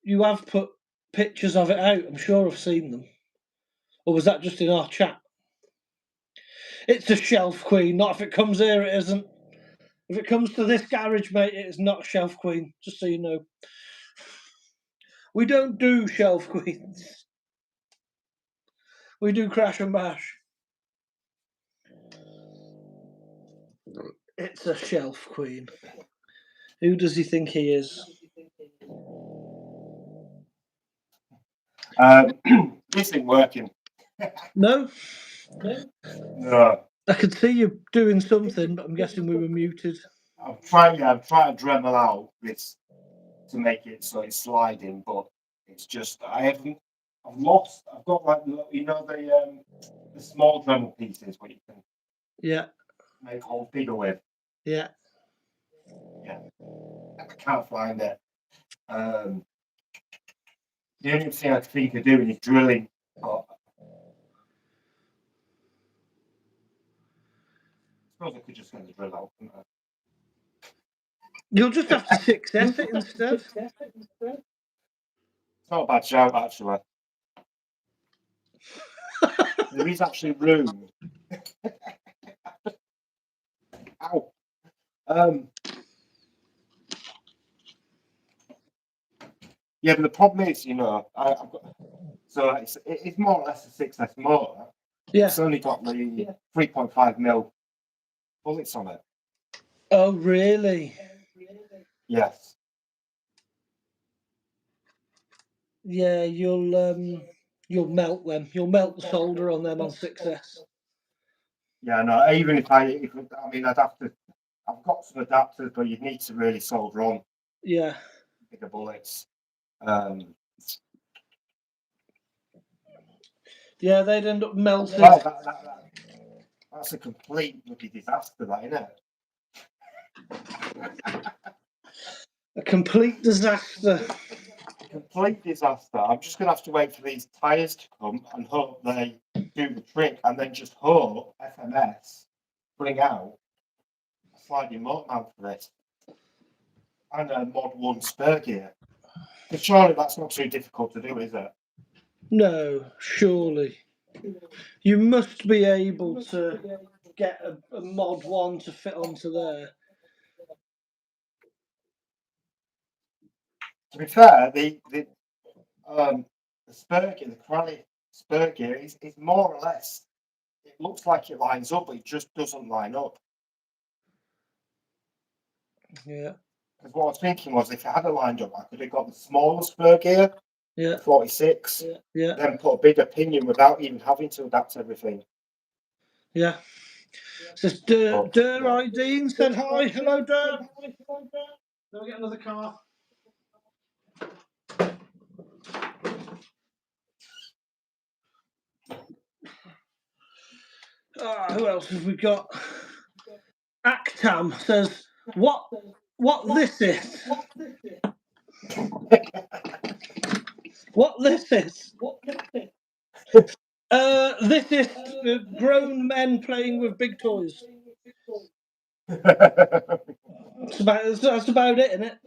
you have put pictures of it out. I'm sure I've seen them. Or was that just in our chat? It's a shelf queen. Not if it comes here, it isn't. If it comes to this garage, mate, it is not a shelf queen. Just so you know. We don't do shelf queens. We do crash and bash. It's a shelf queen. Who does he think he is? This ain't working. No? No. I could see you doing something, but I'm guessing we were muted. I'm trying to Dremel out this to make it so it's sliding, but it's just I've got like the small Dremel pieces where you can Yeah, make a whole figure with. yeah. I can't find it. The only thing I think of doing is drilling. But I suppose I could just get the drill out. Couldn't I? You'll just have to 6S it instead. It's not a bad shout, actually. There is actually room. Ow. Yeah, but the problem is, I've got, so it's more or less a 6S motor. Yeah. It's only got the 3.5mm bullets on it. Oh, really? Yes. Yeah, you'll melt them. You'll melt the solder on them on 6S. Yeah, no. Even if I'd have to. I've got some adapters, but you'd need to really solder on Yeah. bigger bullets. Yeah, they'd end up melting. Well, that's a complete bloody disaster, that, isn't it? A complete disaster. Complete disaster. I'm just going to have to wait for these tyres to come and hope they do the trick, and then just hope FMS bring out a sliding motor mount for this and a Mod 1 spur gear. Because surely that's not too difficult to do, is it? No, surely. You must be able to get a Mod 1 to fit onto there. To be fair, the spur gear, the Corelli spur gear is more or less, it looks like it lines up, but it just doesn't line up. Yeah. Because what I was thinking was, if it had lined up, I could have got the smaller spur gear, Yeah. 46, Yeah. then put a bigger pinion without even having to adapt everything. Yeah. Says Der ID said hi. Hello, Der. Let me get another car. Who else have we got? Actam says, what this is? What this is? This is grown men playing with big toys. That's about it, isn't it?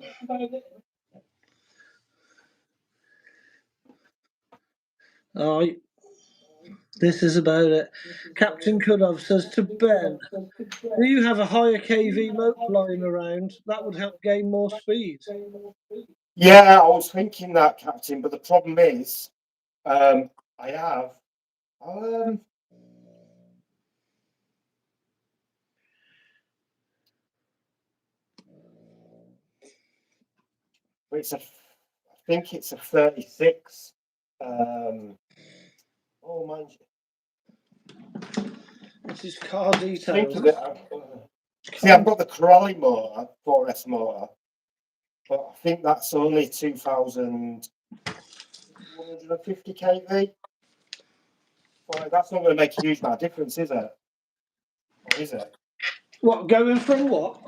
All right. This is about it. Captain Kudov says to Ben, do you have a higher KV motor lying around? That would help gain more speed. Yeah, I was thinking that, Captain, but the problem is, I have. I think it's a 36. Oh, mind you. This is car details. See, I've got the Corelli motor, 4S motor, but I think that's only 2,150 kV. Well, that's not going to make a huge amount of difference, is it? Or is it? What, going from what?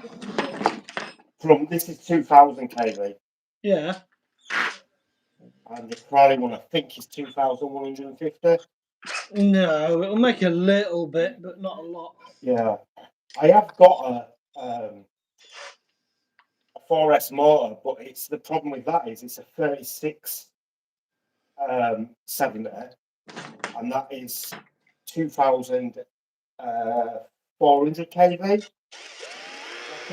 This is 2,000 kV. Yeah. And the Corelli one, I think, is 2,150. No, it'll make a little bit, but not a lot. Yeah. I have got a 4S motor, but the problem with that is it's a 36 70, and that is 2,400 kV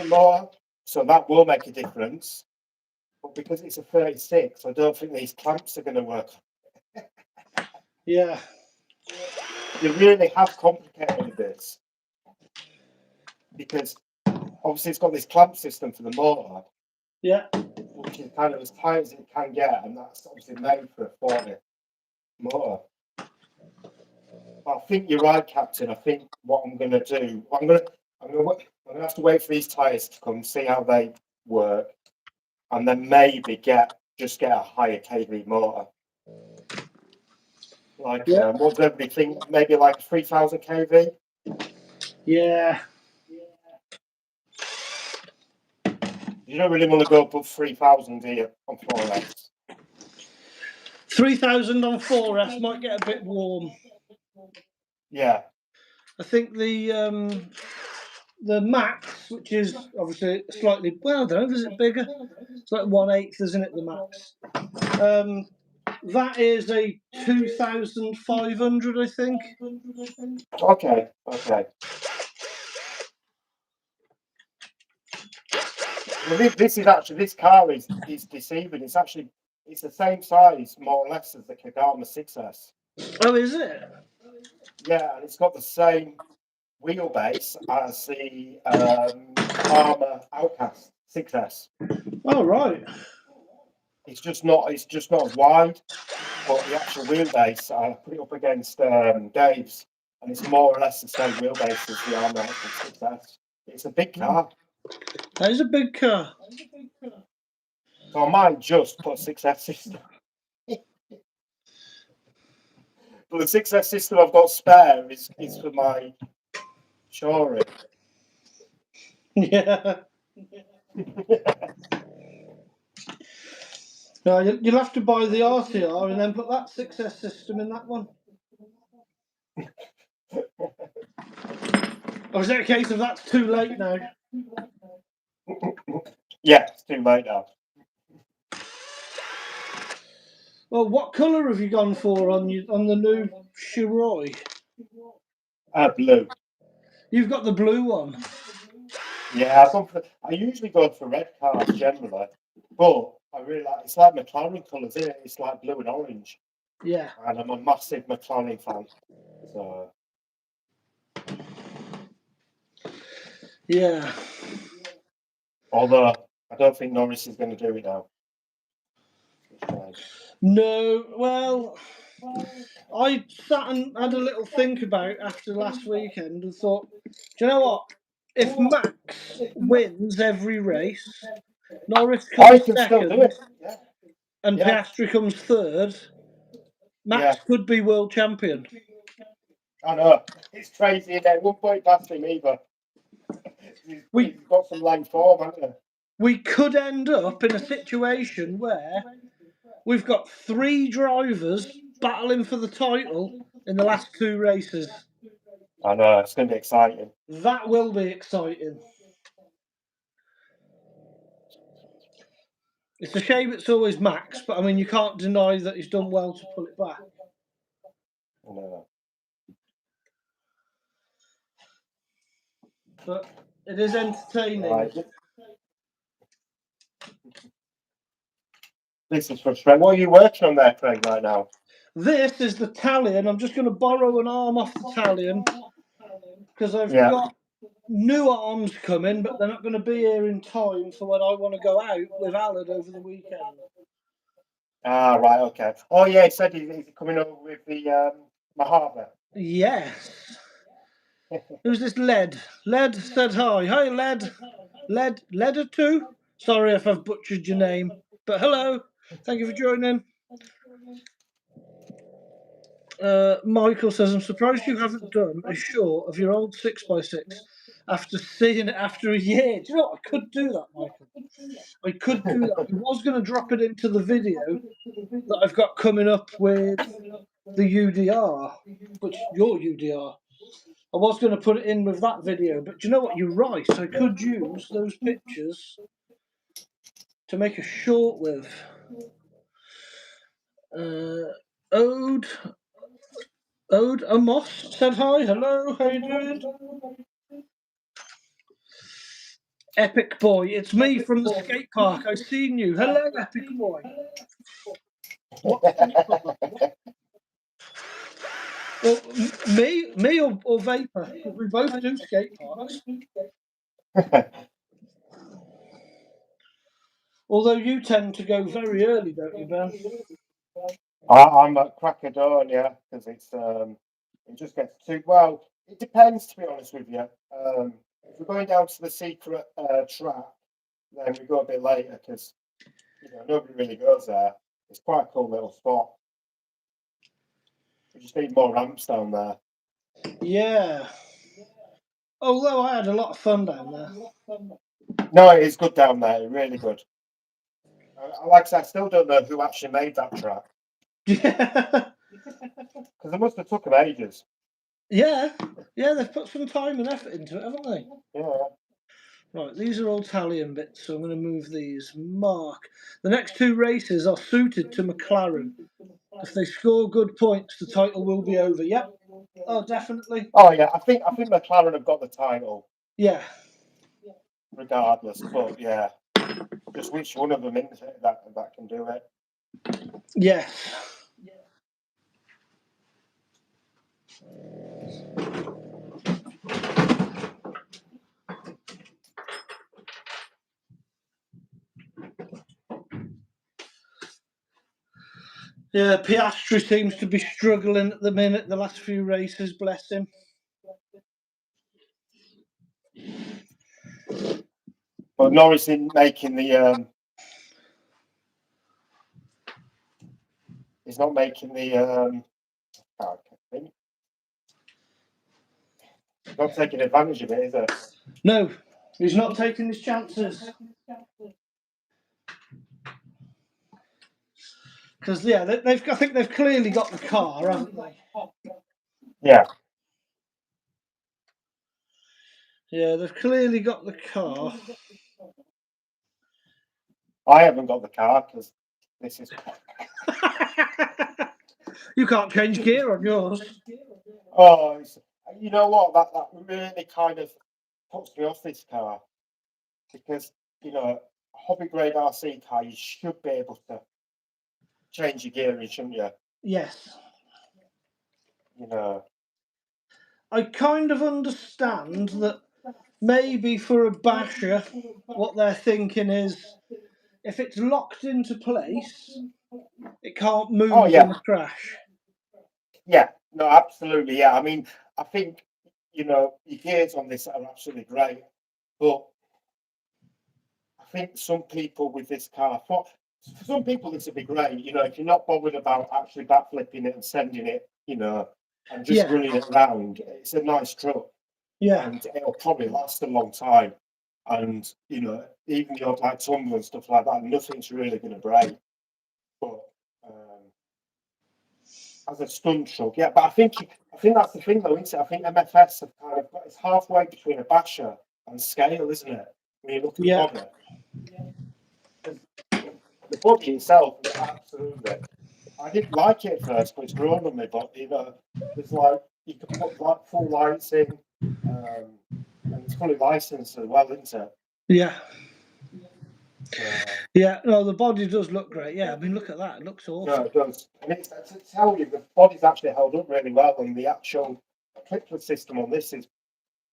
motor. So that will make a difference. But because it's a 36, I don't think these clamps are going to work. Yeah. They really have complicated this, because obviously it's got this clamp system for the motor, Yeah. which is kind of as tight as it can get, and that's obviously made for a 40 motor. But I think you're right, Captain. I think what I'm going to do, I'm going to have to wait for these tyres to come, see how they work, and then maybe just get a higher kV motor. Like, Yeah. what do everybody think? Maybe like 3,000 kV? Yeah. You don't really want to go above 3,000, do you, on 4S? 3,000 on 4S might get a bit warm. Yeah. I think the max, which is obviously slightly, well, I don't know, is it bigger? It's like 1/8, isn't it, the max? That is a 2,500, I think. Okay. Well, this car is deceiving. It's the same size, more or less, as the Kagama 6S. Oh, is it? Yeah, and it's got the same wheelbase as the Armour Outcast 6S. Oh, right. It's just not as wide, but the actual wheelbase, I put it up against Dave's, and it's more or less the same wheelbase as the Armour Outcast 6S. It's a big car. That is a big car. So I might just put a 6S system. But the 6S system I've got spare is for my shoring. Yeah. No, you'll have to buy the RTR and then put that 6S system in that one. Or is it a case of that's too late now? Yeah, it's too late now. Well, what colour have you gone for on the new Shiroi? Blue. You've got the blue one. Yeah, I usually go for red cars generally, but I really like it's like McLaren colours, isn't it? It's like blue and orange. Yeah. And I'm a massive McLaren fan. So yeah. Although I don't think Norris is going to do it now. No, well, I sat and had a little think about after last weekend and thought, do you know what? If Max wins every race, Norris comes second, and Piastri comes third, Max could be world champion. I know. It's crazy, isn't it? 1 point past him either. He's got some lane form, hasn't he? We could end up in a situation where we've got 3 drivers battling for the title in the last 2 races. I know, it's going to be exciting. That will be exciting. It's a shame it's always Max, but I mean, you can't deny that he's done well to pull it back. I know. But it is entertaining. Right. This is frustrating. What are you working on there, Craig, right now? This is the Talion. I'm just going to borrow an arm off the Talion because I've got new arms coming, but they're not going to be here in time for when I want to go out with Alad over the weekend. Ah, right, okay. Oh, yeah, he said he's coming over with the Mahava. Yes. Who's this Led? Led said hi. Hi, Led. Leder too? Sorry if I've butchered your name, but hello. Thank you for joining. Michael says, I'm surprised you haven't done a short of your old 6x6 after seeing it after a year. Do you know what? I could do that, Michael. I could do that. I was going to drop it into the video that I've got coming up with the UDR, which your UDR. I was going to put it in with that video, but do you know what? You're right. I could use those pictures to make a short with. Ode Amos said hi. Hello, how you doing? Epic Boy, it's me from the skate park. I've seen you. Hello, Epic Boy. What skate park? Well, me or Vapor, because we both do skate parks. Although you tend to go very early, don't you, Ben? I'm at crack of dawn, yeah, because it just gets too well. It depends, to be honest with you. If we're going down to the secret track, then we go a bit later because nobody really goes there. It's quite a cool little spot. We just need more ramps down there. Yeah. Although I had a lot of fun down there. No, it is good down there. Really good. Like I said, I still don't know who actually made that track. Yeah. Because it must have took them ages. Yeah, they've put some time and effort into it, haven't they? Yeah. Right, these are all Talion bits, so I'm going to move these. Mark. The next two races are suited to McLaren. If they score good points, the title will be over. Yep. Oh, definitely. Oh yeah, I think McLaren have got the title. Yeah. Regardless, but yeah, just which one of them is it that can do it? Yes. Yeah, Piastri seems to be struggling at the minute, the last few races, bless him. But Norris in making the he's not making the he's not taking advantage of it, is it? No, he's not taking his chances. Because I think they've clearly got the car, haven't they? Yeah. Yeah, they've clearly got the car. I haven't got the car because this is. You can't change gear on yours. Oh, you know what? That really kind of puts me off this car because hobby grade RC car, you should be able to change your gearing, shouldn't you? Yes. I kind of understand that maybe for a basher, what they're thinking is if it's locked into place, it can't move in a crash. Yeah, no, absolutely. Yeah, I mean, I think your gears on this are absolutely great, but I think some people with this car, for some people, this would be great. If you're not bothered about actually backflipping it and sending it, and just running it around, it's a nice truck. Yeah. And it'll probably last a long time. And, even the odd like tumble and stuff like that, nothing's really going to break. But as a stunt truck, yeah. But I think that's the thing, though, isn't it? I think MFS have kind of it's halfway between a basher and scale, isn't it? When you look at the body. The body itself is absolutely. I didn't like it at first, but it's grown on me. But there's like you can put like full lights in, and it's fully licensed as well, isn't it? Yeah. Yeah, no, the body does look great. Yeah, I mean, look at that. It looks awesome. No, it does. I mean, to tell you, the body's actually held up really well, and the actual cliplet system on this is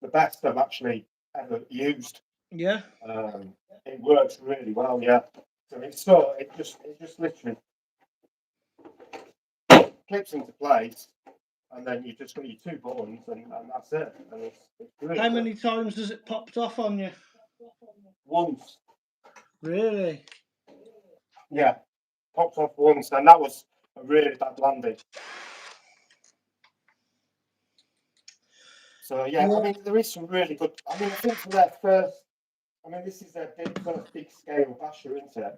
the best I've actually ever used. Yeah. It works really well, yeah. So it just literally clips into place, and then you just got your two buttons, and that's it. And it's really How many times has it popped off on you? Once. Really? Yeah, popped off once, and that was a really bad landing. So yeah, I mean, there is some really good. I mean, I think for their first. I mean, this is their first big scale basher, isn't it?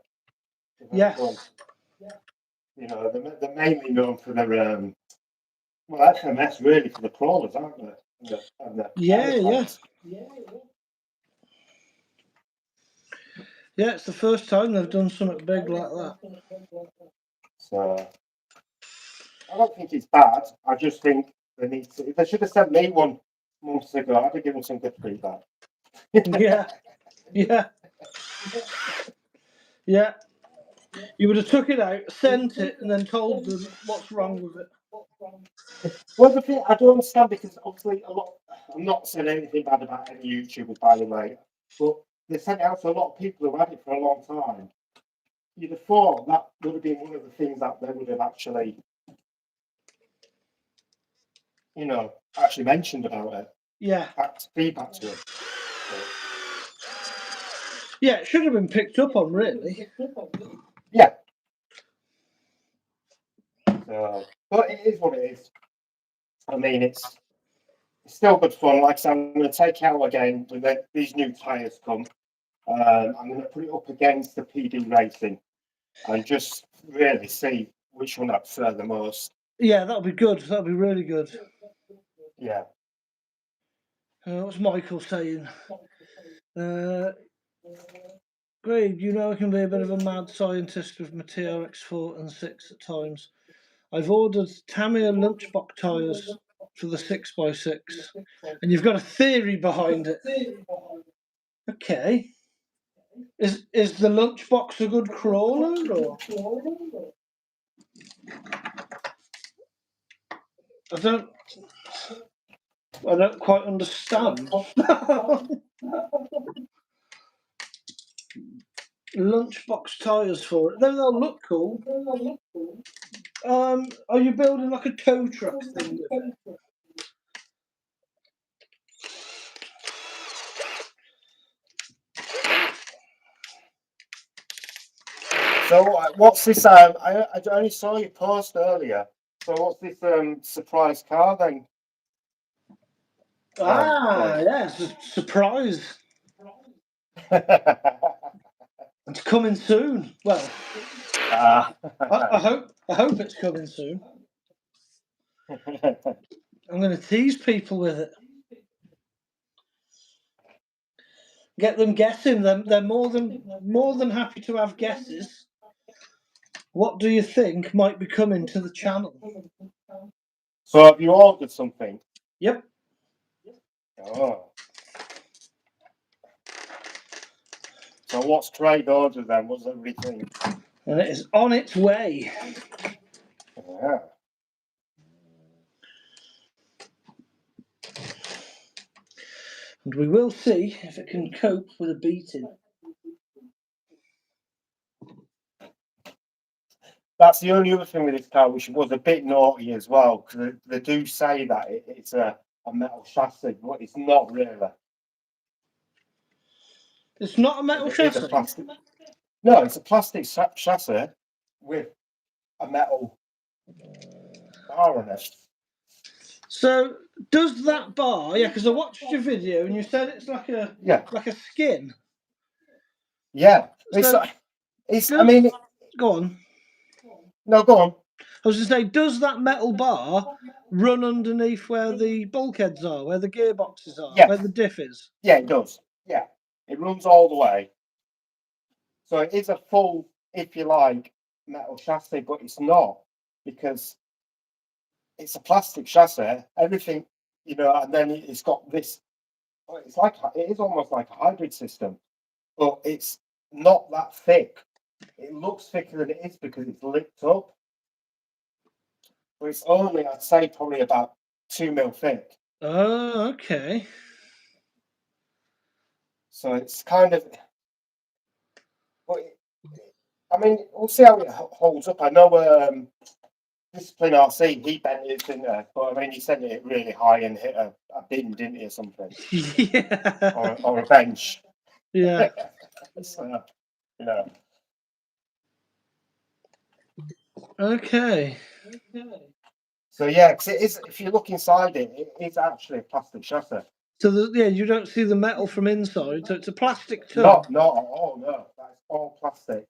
Yes. They're mainly known for their FMS really for the crawlers, aren't they? Yeah. Yeah, it's the first time they've done something big like that. So I don't think it's bad. I just think they need to. They should have sent me one months ago. I'd have given some good feedback. Yeah, yeah, yeah. You would have took it out, sent it, and then told them what's wrong with it. Well, the thing I don't understand, because obviously a lot. I'm not saying anything bad about any YouTubers, by the way, but they sent it out to a lot of people who had it for a long time. You'd have thought that would have been one of the things that they would have actually, actually mentioned about it. Yeah, Feedback to them. yeah. It should have been picked up on, really. Yeah. So, but it is what it is. I mean, it's still good fun. Like I said, I'm going to take out again when these new tyres come. I'm going to put it up against the PD Racing and just really see which one I prefer the most. Yeah, that'll be good. That'll be really good. Yeah. What's Michael saying? Greg, you know I can be a bit of a mad scientist with my TRX4 and 6 at times. I've ordered Tamiya lunchbox tyres for the 6x6, and you've got a theory behind it. Okay. Is the lunchbox a good crawler, or? I don't quite understand. Lunchbox tyres for it. They'll look cool. Are you building like a tow truck thing with it? So what's this? I only saw your post earlier. So what's this surprise car then? Yes, a surprise. It's coming soon. Well, I hope it's coming soon. I'm going to tease people with it. Get them guessing. They're more than happy to have guesses. What do you think might be coming to the channel? So have you ordered something? Yep. Oh. So what's trade order then? What's everything? And it is on its way. Yeah. And we will see if it can cope with a beating. That's the only other thing with this car, which was a bit naughty as well, because they do say that it's a metal chassis, but it's not really. It's not a metal chassis? No, it's a plastic chassis with a metal bar on it. So does that bar? Yeah, because I watched your video and you said it's like a skin. Yeah. So I mean, go on. No, go on. I was going to say, does that metal bar run underneath where the bulkheads are, where the gearboxes are, Yeah. where the diff is? Yeah, it does. Yeah, it runs all the way. So it is a full, if you like, metal chassis, but it's not, because it's a plastic chassis. Everything, and then it's got this. It is almost like a hybrid system, but it's not that thick. It looks thicker than it is because it's licked up. But it's only, I'd say, probably about 2 mil thick. Oh, okay. So it's kind of. I mean, we'll see how it holds up. I know Discipline RC, he bent it, didn't he? But I mean, he sent it really high and hit a bin, didn't he, or something? Yeah. Or a bench. Yeah. So, Okay. So yeah, because it is. If you look inside it, it is actually a plastic chassis. So you don't see the metal from inside. So it's a plastic tub. Not at all. No, that's all plastic.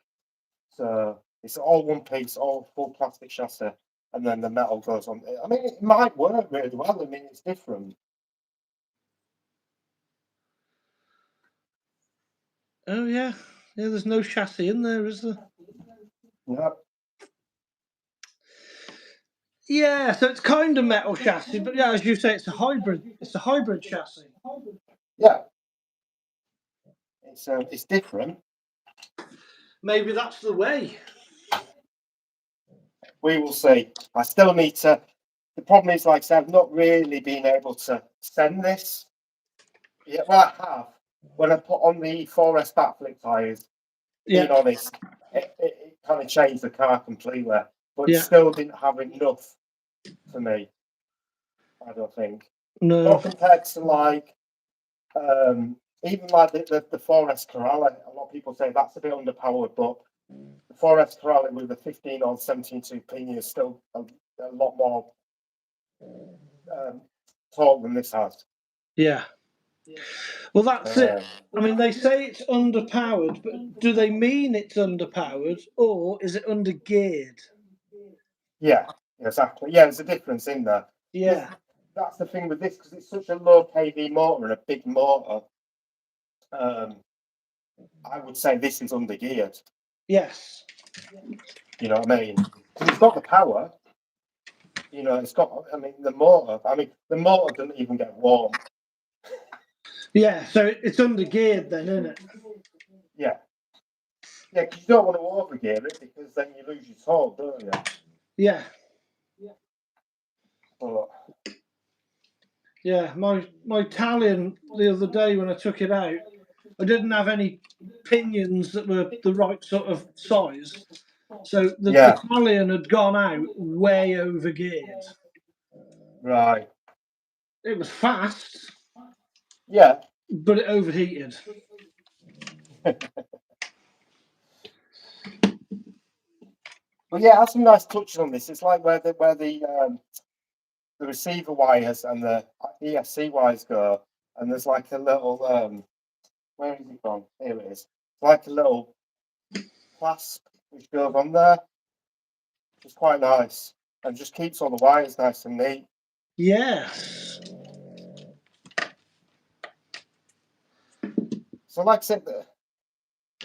So it's all one piece, all full plastic chassis, and then the metal goes on. I mean, it might work really well. I mean, it's different. Oh yeah. Yeah. There's no chassis in there, is there? No. Yeah, so it's kind of metal chassis, but yeah, as you say, it's a hybrid. It's a hybrid chassis. Yeah, it's different. Maybe that's the way. We will see. I still need to. The problem is, like I said, I've not really been able to send this. Yeah, well, I have. When I put on the 4S backflip tyres, being Yeah, honest, it kind of changed the car completely, but it yeah, still didn't have enough for me. I don't think. no, Not compared to like even like the 4S Corral. A lot of people say that's a bit underpowered, but the 4S Corral with the 15 or 17 pinion is still a lot more torque than this has. yeah. Well, that's it. I mean, they say it's underpowered, but do they mean it's underpowered or is it undergeared? Yeah, exactly. Yeah, there's a difference in there. Yeah, That's the thing with this, because it's such a low kV motor and a big motor. I would say this is undergeared. yes. You know what I mean? Because it's got the power. You know, it's got. I mean, the motor. I mean, the motor doesn't even get warm. Yeah, so it's undergeared then, isn't it? Yeah, yeah. Because you don't want to overgear it because then you lose your torque, don't you? Yeah, But yeah. My Talion the other day when I took it out, I didn't have any pinions that were the right sort of size. So the yeah, Talion had gone out way overgeared. right. It was fast, Yeah. but it overheated. But yeah, it has some nice touches on this. It's like where the receiver wires and the ESC wires go, and there's like a little where is it gone? Here it is. It's like a little clasp which goes on there. It's quite nice and just keeps all the wires nice and neat. Yes. So, like I said, the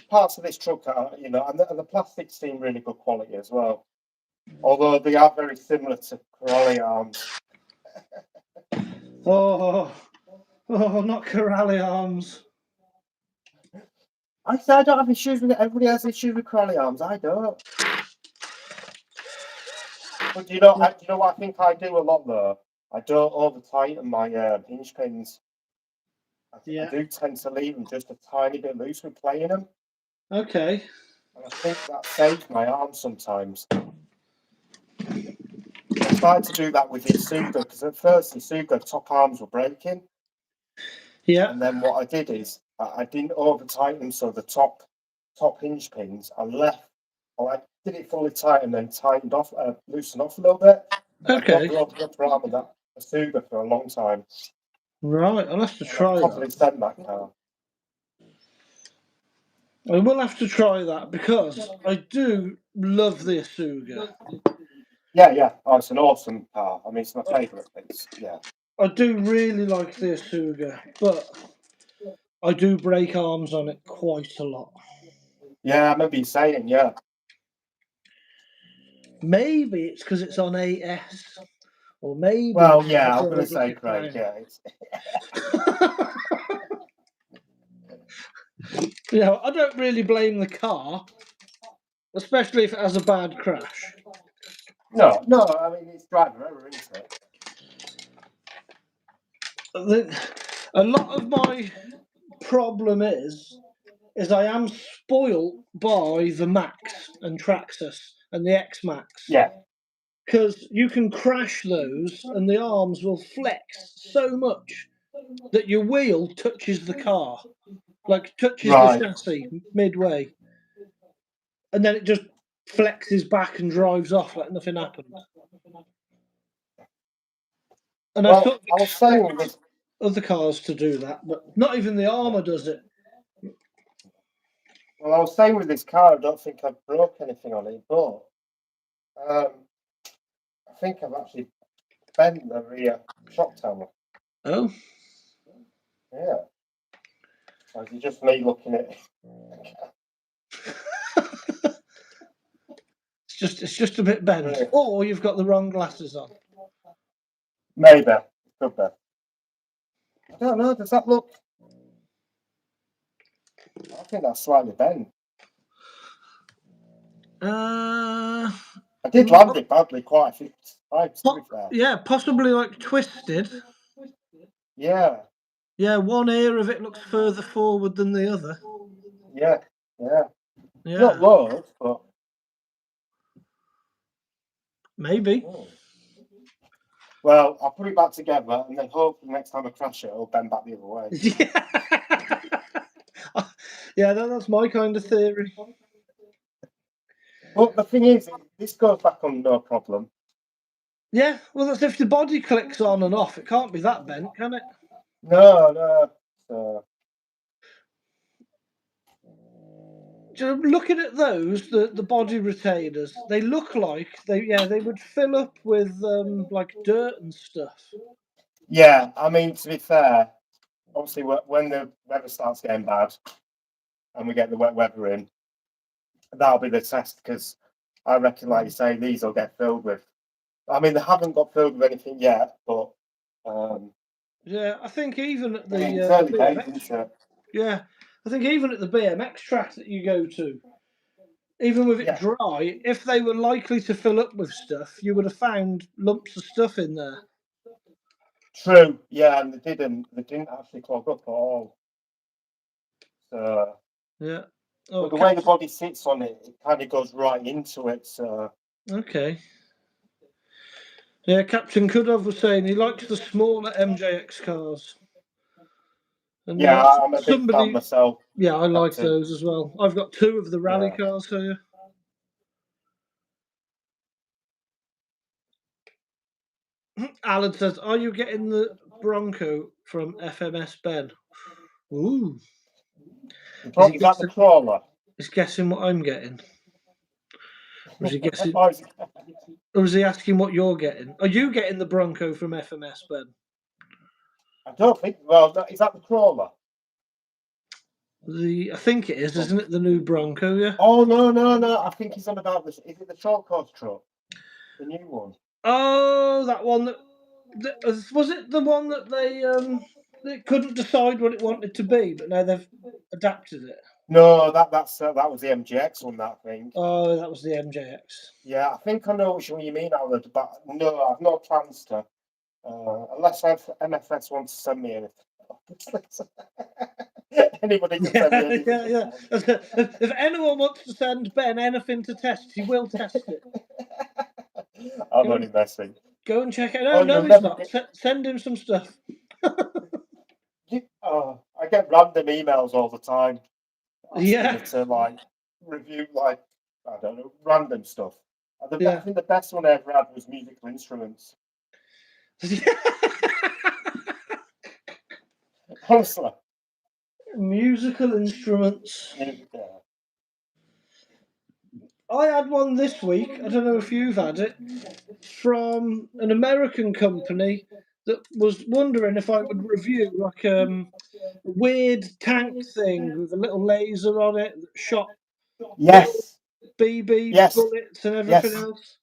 parts of this truck are, you know, and the plastics seem really good quality as well. Although they are very similar to Corelli arms. Oh, oh, not Corelli arms. I say I don't have issues with it. Everybody has issues with Corelli arms. I don't. But you know, you know what I think I do a lot though. I don't over tighten my hinge pins. I Yeah. do tend to leave them just a tiny bit loose with playing them, Okay. and I think that saves my arm sometimes. I tried to do that with the Isuga because at first the Isuga top arms were breaking, Yeah. and then what I did is I didn't over tighten them, so the top hinge pins I left. I did it fully tight and then tightened off, loosened off a little bit. I've not Okay. broken up arm with that Isuga for a long time. Right. I'll have to And I'll try probably that. send that car. I will have to try that because I do love the Asuga. Yeah, yeah. Oh, it's an awesome car. I mean, it's my favourite. It's yeah. I do really like the Asuga, but I do break arms on it quite a lot. Yeah, I remember you saying, yeah. Maybe it's because it's on AS, or maybe Well, it's yeah, because I'm I gonna look say it Craig, down. yeah. It's You know, I don't really blame the car, especially if it has a bad crash. no, I mean it's driver error, isn't it? A lot of my problem is I am spoilt by the Max and Traxxas and the X Max Yeah, because you can crash those and the arms will flex so much that your wheel touches the car, like touches the right. chassis midway, and then it just flexes back and drives off like nothing happened. And I Well, sort of I was saying with expect this. other cars to do that, but not even the Yeah. Armour does it. Well, I was saying with this car, I don't think I've broke anything on it, but I think I've actually bent the rear shock tower. Oh, Yeah. Or is it just me looking at it? it's It's just a bit bent, Yeah. or you've got the wrong glasses on. Maybe. Could be. I don't know. Does that look? I think that's slightly bent. Uh, I did land it badly quite a few times, to be fair. yeah, possibly like twisted. Yeah. Yeah, one ear of it looks further forward than the other. Yeah. Yeah, Not loads, but maybe. Well, I'll put it back together, and then hope the next time I crash it, it'll bend back the other way. Yeah, that's my kind of theory. But the thing is, this goes back on no problem. Yeah, well, that's if the body clicks on and off. It can't be that bent, can it? No. Looking at those, the body retainers, they look like they would fill up with like dirt and stuff. Yeah, I mean, to be fair, obviously when the weather starts getting bad and we get the wet weather in, that'll be the test, because I reckon, like you say, these will get filled with. I mean, they haven't got filled with anything yet, but yeah, I think even at the BMX, yeah, I think even at the BMX track that you go to, even with it dry, if they were likely to fill up with stuff, you would have found lumps of stuff in there. True, yeah, and they didn't actually clog up at all. So yeah, but the way the body sits on it, it kind of goes right into it. So okay. Yeah, Captain Kudov was saying he likes the smaller MJX cars. And, yeah, I'm a big fan myself. Yeah, I like those as well. I've got 2 of the rally cars here. Alan says, "Are you getting the Bronco from FMS Ben?" Ooh. Is that the crawler? He's guessing what I'm getting. Or is he guessing? Or is he asking what you're getting? Are you getting the Bronco from FMS Ben? I don't think. Well, is that the crawler? I think it is, isn't it? The new Bronco, yeah. Oh no! I think he's on about this. Is it the short course truck? The new one. Oh, that one that was it. The one that they couldn't decide what it wanted to be, but now they've adapted it. No, that was the MGX one. That thing. Oh, that was the MJX. Yeah, I think I know which one you mean, Alan. But no, I've no plans to. Unless MFS wants to send me anything. Anybody can send me anything. Yeah. If anyone wants to send Ben anything to test, he will test it. I'm only messing. Go and check it. No, he's not. Send him some stuff. I get random emails all the time. Yeah. Me to like review I don't know, random stuff. I think the best one I ever had was musical instruments. Honestly. Musical instruments. I had one this week. I don't know if you've had it, from an American company that was wondering if I would review like a weird tank thing with a little laser on it that shot BB bullets and everything else.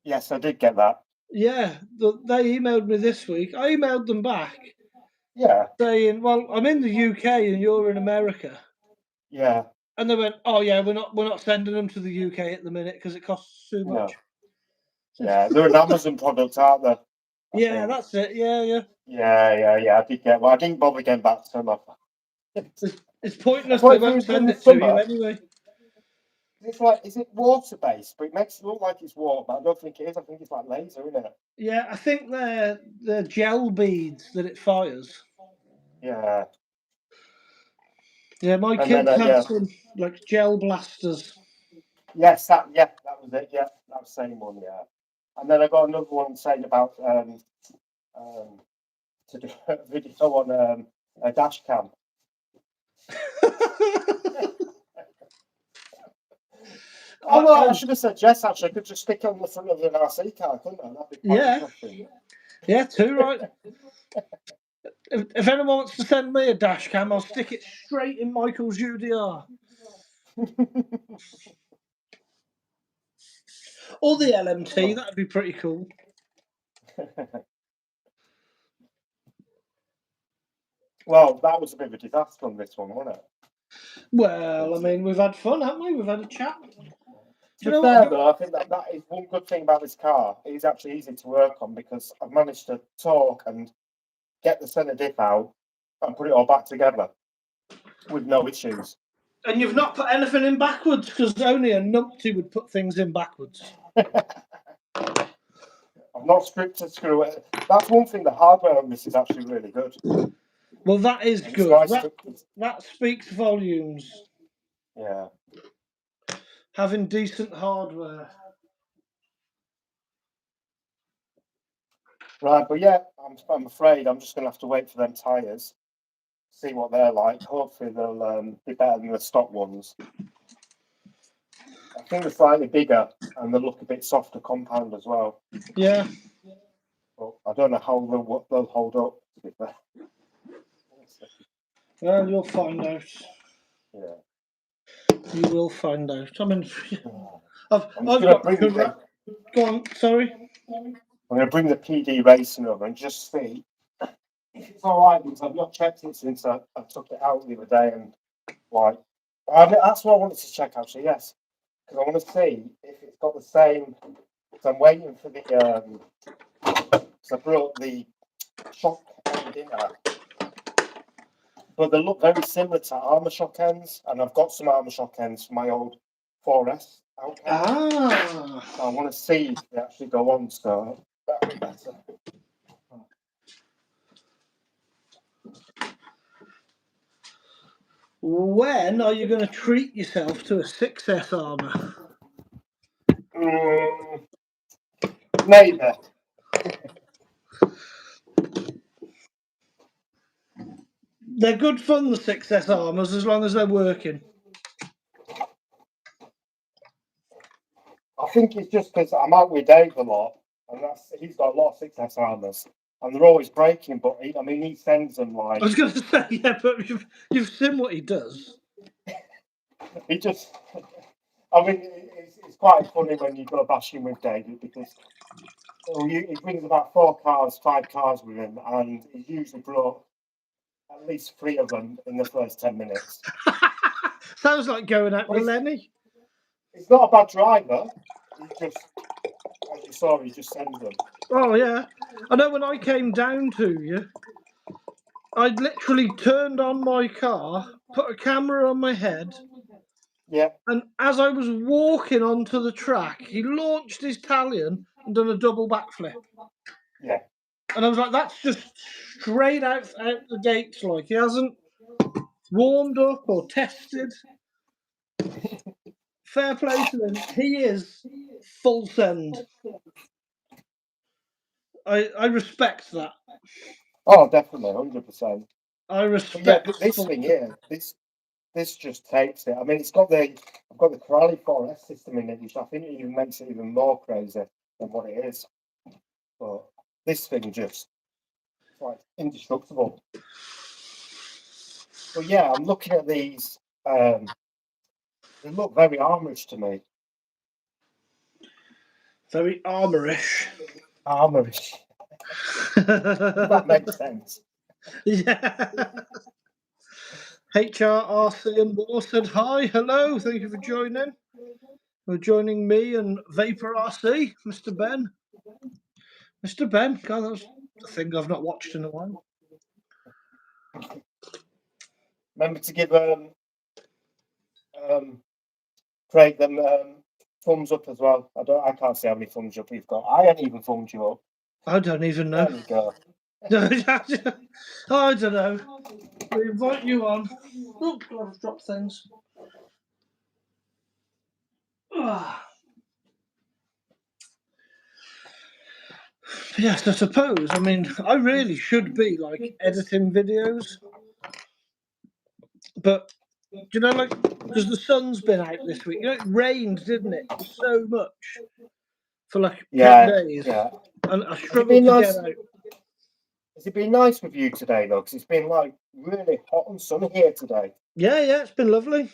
Yes, I did get that. Yeah, they emailed me this week. I emailed them back. Yeah. Saying, well, I'm in the UK and you're in America. Yeah. And they went, oh yeah, we're not sending them to the UK at the minute because it costs too much. No. Yeah, they're an Amazon product, aren't they? Yeah, that's it. Yeah. I did get. Well, I didn't bother getting back to them. It's pointless. They won't send it to you anyway. It's like, is it water based? But it makes it look like it's water, but I don't think it is. I think it's like laser, isn't it? Yeah, I think they're gel beads that it fires. Yeah. Yeah, my kids had some like gel blasters. Yes, that was it. Yeah, that was the same one. Yeah, and then I got another one saying about to do a video on a dash cam. I should have said yes. Actually, I could just stick it on the front of an RC car, couldn't I? That'd be quite interesting. Yeah, too right. If anyone wants to send me a dash cam, I'll stick it straight in Michael's UDR. Or the LMT, that'd be pretty cool. Well, that was a bit of a disaster on this one, wasn't it? Well, I mean, we've had fun, haven't we? We've had a chat. To be fair, though, I think that is one good thing about this car. It is actually easy to work on because I've managed to talk and get the centre diff out and put it all back together with no issues. And you've not put anything in backwards, because only a numpty would put things in backwards. I'm not strict to screw it. That's one thing. The hardware on this is actually really good. Well, that is It's good. nice That speaks volumes. Yeah. Having decent hardware. Right, but yeah, I'm afraid I'm just going to have to wait for them tyres, see what they're like. Hopefully they'll be better than the stock ones. I think they're slightly bigger and they look a bit softer compound as well. Yeah. But I don't know how they'll hold up, to be fair. Well, you'll find out. Yeah. You will find out. I mean, I'm I've got the Go on, sorry. I'm going to bring the PD racing over and just see if it's all right, because I've not checked it since I took it out the other day, and that's what I wanted to check actually. Yes, because I want to see if it's got the same. So I'm waiting for the so I brought the shock end in there, but they look very similar to armor shock ends, and I've got some armor shock ends from my old 4S out. So I want to see if they actually go on, so that'll be better. When are you going to treat yourself to a 6S armour? Maybe. They're good fun, the 6S armours, as long as they're working. I think it's just because I'm out with Dave a lot, and he's got a lot of 6S armours, and they're always breaking. But he sends them like. I was going to say, yeah, but you've seen what he does. He just. I mean, it's quite funny when you go bashing with David because he brings about 5 cars with him, and he's usually brought at least 3 of them in the first 10 minutes. Sounds like going out with Lenny. He's not a bad driver. He just, as you saw, he just sends them. Oh yeah, I know. When I came down to you, I'd literally turned on my car, put a camera on my head. Yeah. And as I was walking onto the track, he launched his Talion and done a double backflip. Yeah. And I was like, that's just straight out the gates. Like, he hasn't warmed up or tested. Fair play to him. He is full send. I respect that. Oh, definitely, 100%. I respect. Yeah, this thing here, this just takes it. I mean, I've got the Corrali 4S system in it, which I think even makes it even more crazy than what it is. But this thing just like indestructible. But yeah, I'm looking at these. They look very armorish to me. Very armorish. Armorish. That makes sense. Yeah. HRRC and more said hi, hello, thank you for joining. We're joining me and Vapor RC, Mr. Ben. Mr. Ben, God, that's a thing I've not watched in a while. Remember to give Craig them thumbs up as well. I can't see how many thumbs up you've got. I ain't even thumbed you up. I don't even know. There we go. I don't know. We invite you on. Oh, God, I've dropped things. Yes, I suppose. I mean, I really should be like editing videos, but you know, like, because the sun's been out this week. You know, it rained, didn't it? So much for like 10 days, and I struggled to get out. Has it been nice with you today though? Because it's been like really hot and sunny here today. Yeah, it's been lovely.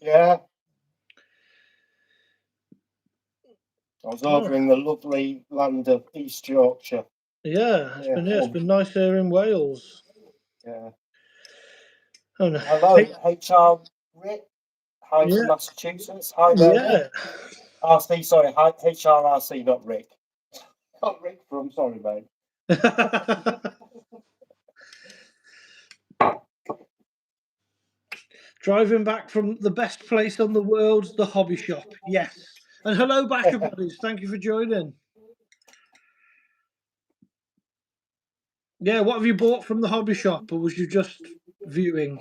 Yeah. I was over in the lovely land of East Yorkshire. Yeah, it's been nice here in Wales. Yeah. Oh, no. Hello, HR Rick. Hi Yeah. from Massachusetts. Hi there, Rick. RC, sorry, hi, HRRC, not Rick. Not Rick from, sorry, mate. Driving back from the best place on the world, the hobby shop. Yes. And hello, Basher Buddies. Thank you for joining. Yeah, what have you bought from the hobby shop, or was you just viewing?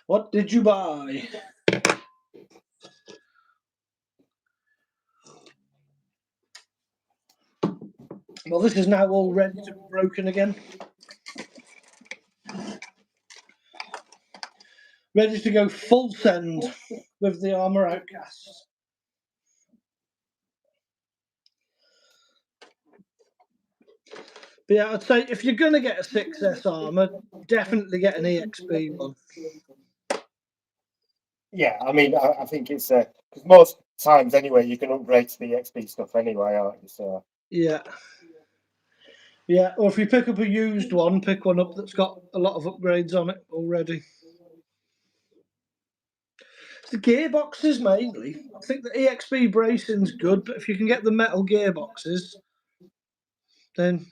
What did you buy? Well, this is now all ready to be broken again. Ready to go full send with the armor outcasts. But yeah, I'd say if you're going to get a 6S armor, definitely get an EXP one. Yeah, I mean, I think it's because most times anyway, you can upgrade to the EXP stuff anyway, aren't you? So Yeah. Yeah, or if you pick up a used one, pick one up that's got a lot of upgrades on it already. It's the gearboxes mainly. I think the EXP bracing's good, but if you can get the metal gearboxes, then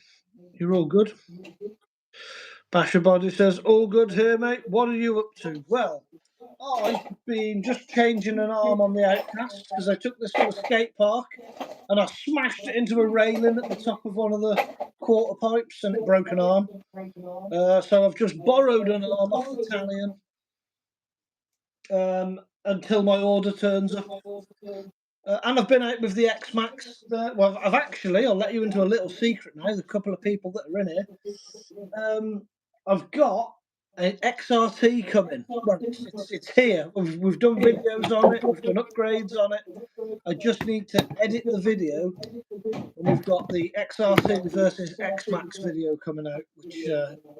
you're all good. Basher Body says, all good here, mate. What are you up to? Well, I've been just changing an arm on the outcast because I took this to a skate park and I smashed it into a railing at the top of one of the quarter pipes and it broke an arm. So I've just borrowed an arm off the Talion until my order turns up. And I've been out with the X-Max. Well, I'll let you into a little secret now. There's a couple of people that are in here. I've got an XRT coming. Well, it's here. We've done videos on it. We've done upgrades on it. I just need to edit the video. And we've got the XRT versus X-Max video coming out, which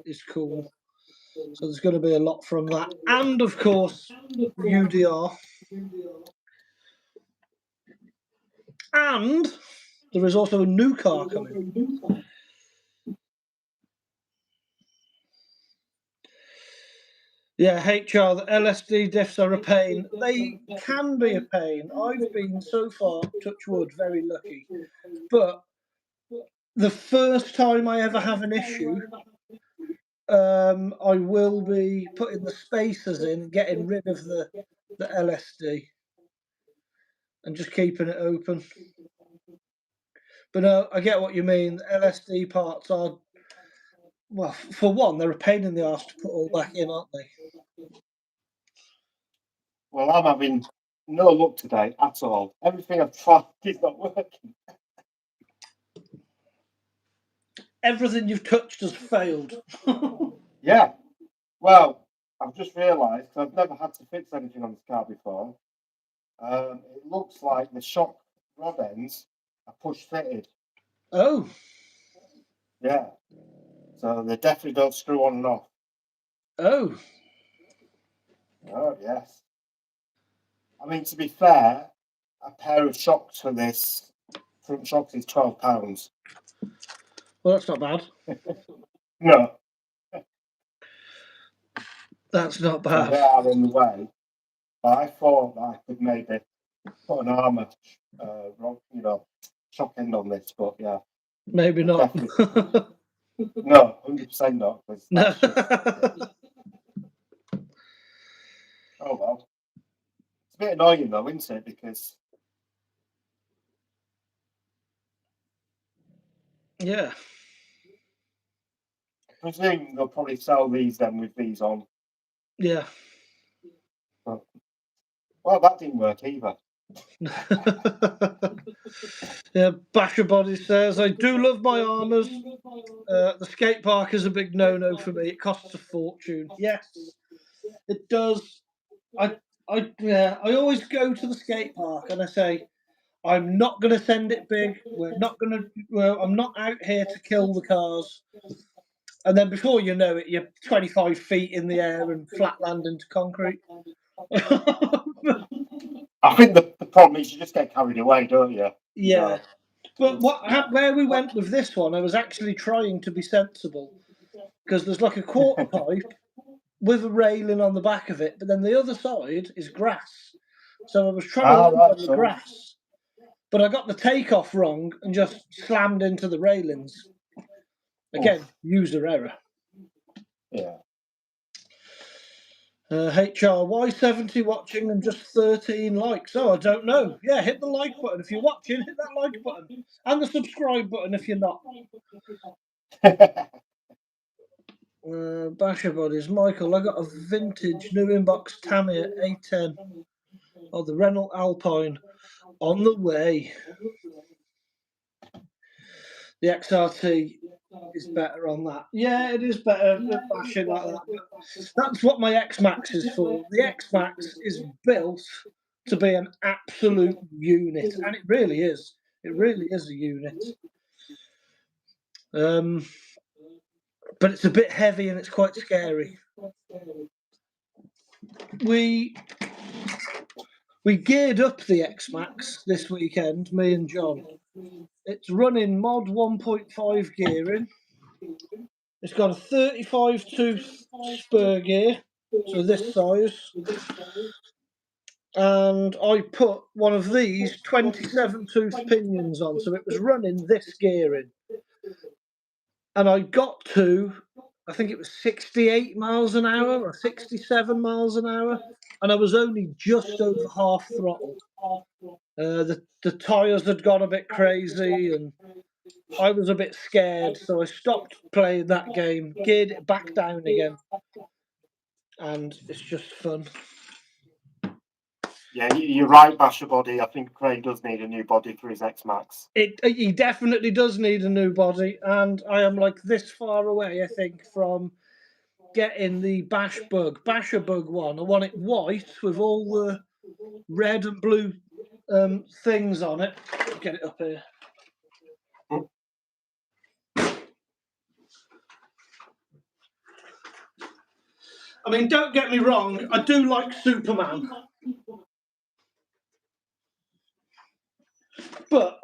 is cool. So there's going to be a lot from that. And, of course, UDR. And there is also a new car coming. Yeah, HR, the LSD diffs are a pain. They can be a pain. I've been so far, touch wood, very lucky. But the first time I ever have an issue, I will be putting the spacers in and getting rid of the LSD and just keeping it open. But no, I get what you mean. The LSD parts are, well, for one, they're a pain in the arse to put all back in, aren't they? well, I'm having no luck today at all. Everything I've tried is not working. Everything you've touched has failed. Yeah. Well, I've just realised I've never had to fix anything on this car before. It looks like the shock rod ends are push fitted. Oh. Yeah. So they definitely don't screw on and off. Oh. Oh, yes. I mean, to be fair, a pair of shocks for this front shocks is £12. Well, that's not bad. No. That's not So bad. they are in the way. But I thought that I could maybe put an armour, shock end on this, but yeah. Maybe not. No, 100% not. No. Oh well. It's a bit annoying though, isn't it? Because Yeah. I presume they'll probably sell these then with these on. Yeah. But, well, that didn't work either. Yeah, Basher Body says, I do love my armours. The skate park is a big no-no for me. It costs a fortune. Yes, it does. I always go to the skate park and I say, I'm not going to send it big. I'm not out here to kill the cars. And then before you know it, you're 25 feet in the air and flat land into concrete. I think the problem is you just get carried away, don't you? Yeah. No. But where we went with this one, I was actually trying to be sensible because there's like a quarter pipe with a railing on the back of it, but then the other side is grass. So I was trying to land on the grass, but I got the takeoff wrong and just slammed into the railings. Again, user error. Yeah. HRY70 watching and just 13 likes. Oh, I don't know. Yeah, hit the like button if you're watching. Hit that like button and the subscribe button if you're not. Basher Buddies. Michael, I got a vintage new inbox Tamiya A10. Oh, the Renault Alpine on the way. The XRT is better on that. Yeah, it is better bashing like that. But that's what my X-Max is for. The X-Max is built to be an absolute unit, and it really is. It really is a unit. But it's a bit heavy and it's quite scary. We geared up the X-Max this weekend, me and John. It's running mod 1.5 gearing. It's got a 35 tooth spur gear, so this size. And I put one of these 27 tooth pinions on, so it was running this gearing. And I got to, I think it was 68 miles an hour or 67 miles an hour, and I was only just over half throttle. The tyres had gone a bit crazy, and I was a bit scared, so I stopped playing that game, geared it back down again, and it's just fun. Yeah, you're right, Basher Body. I think Craig does need a new body for his X-Max. He definitely does need a new body, and I am like this far away, I think, from getting the Basher Bug one. I want it white with all the red and blue things on it. Get it up here. I mean, don't get me wrong, I do like Superman. But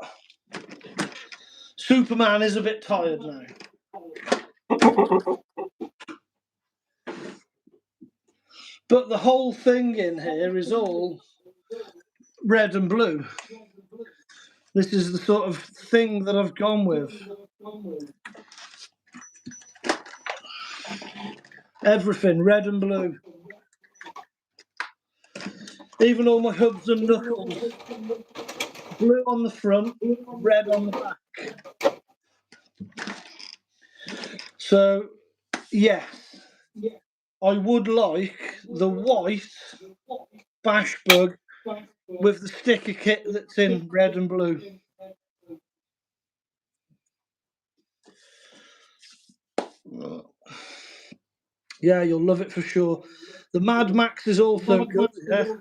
Superman is a bit tired now. But the whole thing in here is all red and blue. This is the sort of thing that I've gone with. Everything red and blue. Even all my hubs and knuckles. Blue on the front, red on the back. So, yes, I would like the white Bash Bug with the sticker kit that's in red and blue. Yeah, you'll love it for sure. The Mad Max is also good. Yeah.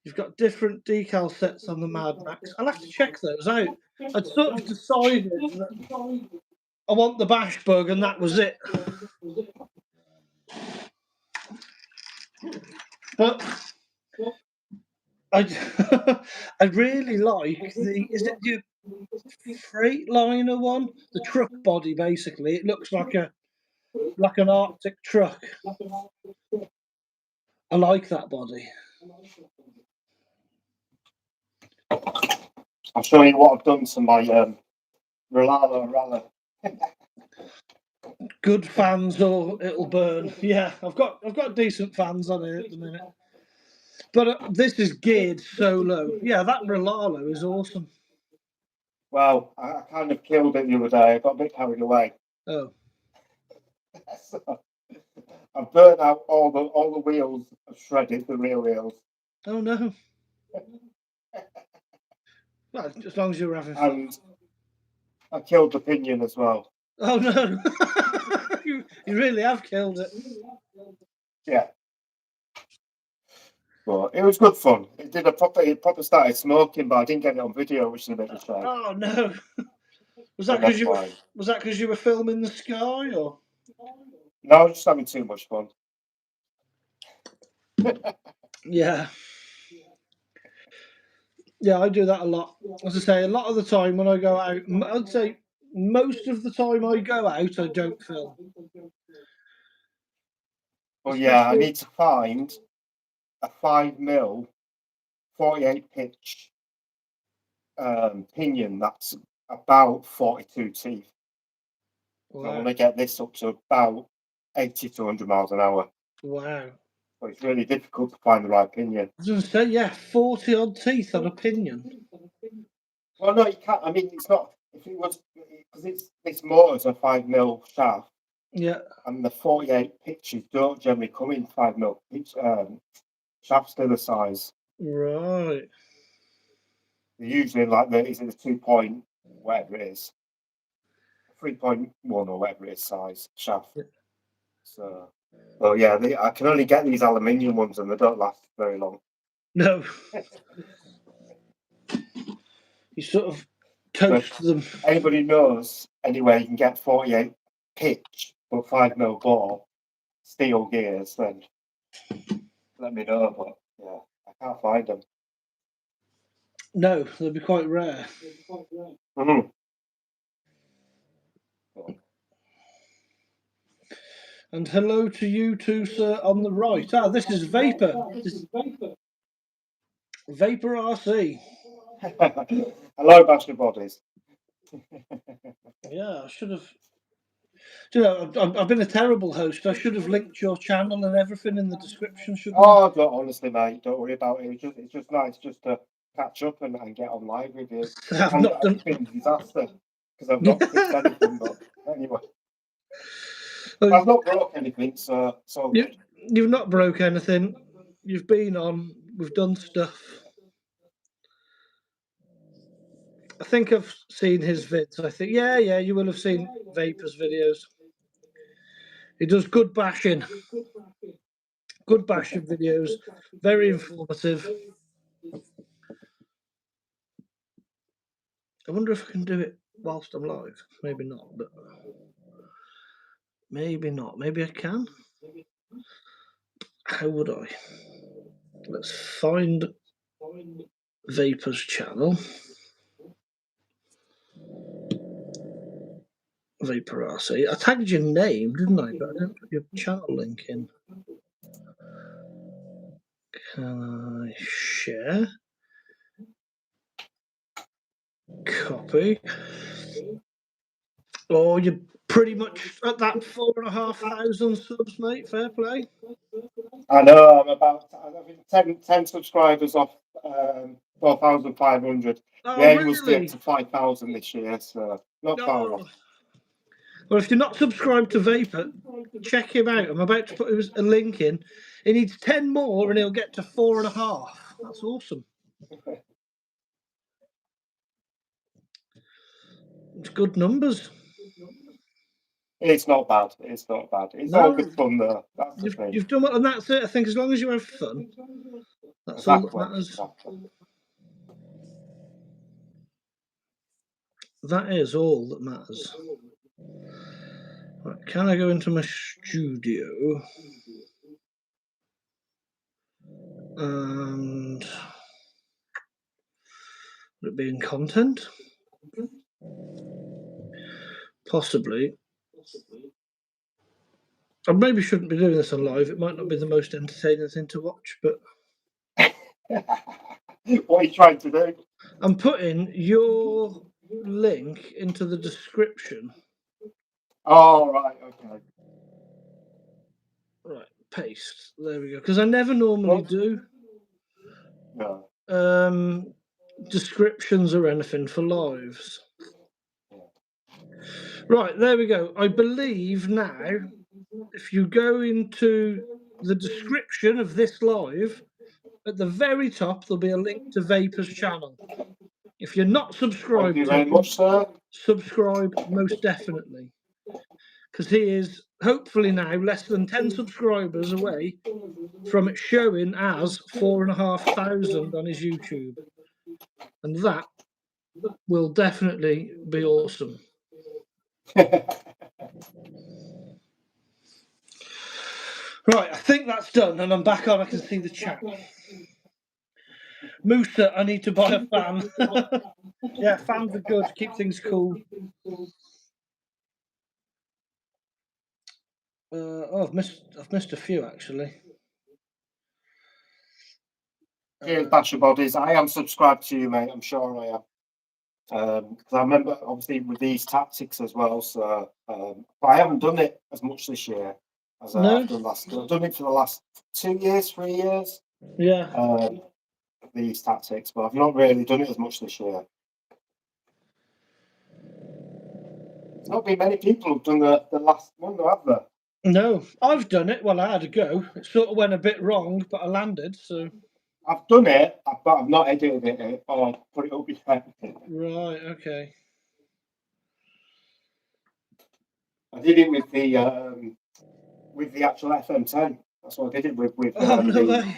You've got different decal sets on the Mad Max. I'll have to check those out. I'd sort of decided that I want the Bash Bug, and that was it. But I really like is it the Freightliner one? The truck body, basically. It looks like an Arctic truck. I like that body. I'll show you what I've done to my Rolala. Good fans or it'll burn. Yeah, I've got decent fans on here at the minute. But this is geared so low. Yeah, that Rolalo is awesome. Well, I kind of killed it the other day. I got a bit carried away. Oh. So, I've burnt out all the wheels. I've shredded the rear wheels. Oh no. Well, as long as you're having fun. And I killed the pinion as well. Oh no. you really have killed it. Yeah. But it was good fun. It proper started smoking, but I didn't get it on video, which is a bit of a shame. Oh no. Was that because you were filming the sky, or? No, I was just having too much fun. Yeah. Yeah, I do that a lot. As I say, a lot of the time when I go out, I'd say most of the time I go out, I don't film. Well, yeah, I Especially- need to find a 5mm 48 pitch pinion that's about 42 teeth. So I Wow. want to get this up to about 80 to 100 miles an hour. Wow. But it's really difficult to find the right pinion. I was going to say, yeah, 40 odd teeth on a pinion. Well, no, you can't. I mean, it's not. If it was, because this motor's a 5mm shaft, Yeah. and the 48 pitches don't generally come in 5mm pitch shafts to the size. Right. They're usually like is it a 2 point whatever it is, 3.1 or whatever it is size shaft. Yeah. So, well, yeah, I can only get these aluminium ones, and they don't last very long. No. You sort of toast them. Anybody knows anywhere you can get 48 pitch but 5mm bore steel gears, then let me know. But yeah, I can't find them. No, they'll be quite rare. Mm-hmm. And hello to you too, sir, on the right. Ah, this is Vapor. This Vapor RC. Hello, Bastard Bodies. Yeah, I should have. You know, I've been a terrible host. I should have linked your channel and everything in the description, shouldn't I? Oh, don't, honestly, mate, don't worry about it. It's just nice just to catch up and get on live with you. I've And not done. it's been a disaster because I've not fixed anything. But anyway, I've not broke anything, so it's all good. You've not broke anything. You've been on. We've done stuff. I think I've seen his vids. I think, yeah, you will have seen Vapor's videos. He does good bashing videos. Very informative. I wonder if I can do it whilst I'm live. Maybe not, but maybe not. Maybe I can. How would I? Let's find Vapor's channel. Vapor RC. I tagged your name, didn't I? But I didn't put your channel link in. Can I share? Copy. Oh, you're pretty much at that 4,500 subs, mate. Fair play. I know I'm about 10 subscribers off 4,500. Oh, The aim was to really? get to 5,000 this year, so not far off. Well, if you're not subscribed to Vapor, check him out. I'm about to put a link in. He needs 10 more and he'll get to 4.5. That's awesome. It's good numbers. It's not bad. It's not bad. It's No, all good fun, though. That's the thing. You've done well, and that's it. I think as long as you have fun, that's all that matters. Exactly. That is all that matters. Right, can I go into my studio? And would it be in content? Possibly. I maybe shouldn't be doing this on live. It might not be the most entertaining thing to watch, but what are you trying to do? I'm putting your link into the description. Oh, right, okay. Right, paste. There we go. Because I never normally do No. Descriptions or anything for lives. Right, there we go. I believe now, if you go into the description of this live, at the very top, there'll be a link to Vapor's channel. If you're not subscribed Thank you to very him, much, sir. subscribe most definitely. Because he is hopefully now less than 10 subscribers away from it showing as 4,500 on his YouTube. And that will definitely be awesome. Right, I think that's done, and I'm back on. I can see the chat. Musa, I need to buy a fan. Yeah, fans are good. Keep things cool. I've missed a few actually. Cheers, Basher Bodies. I am subscribed to you, mate. I'm sure I am. Because I remember, obviously, with these tactics as well. So, but I haven't done it as much this year as I No? have done last. I've done it for the last 2 years, 3 years. Yeah. These tactics, but I've not really done it as much this year. There's not been many people who've done the last one, though, have there? No, I've done it. Well, I had a go. It sort of went a bit wrong, but I landed. So I've done it, but I've not edited it or put it up yet. right, okay. I did it with the actual FM10. That's what I did it with. Oh no way.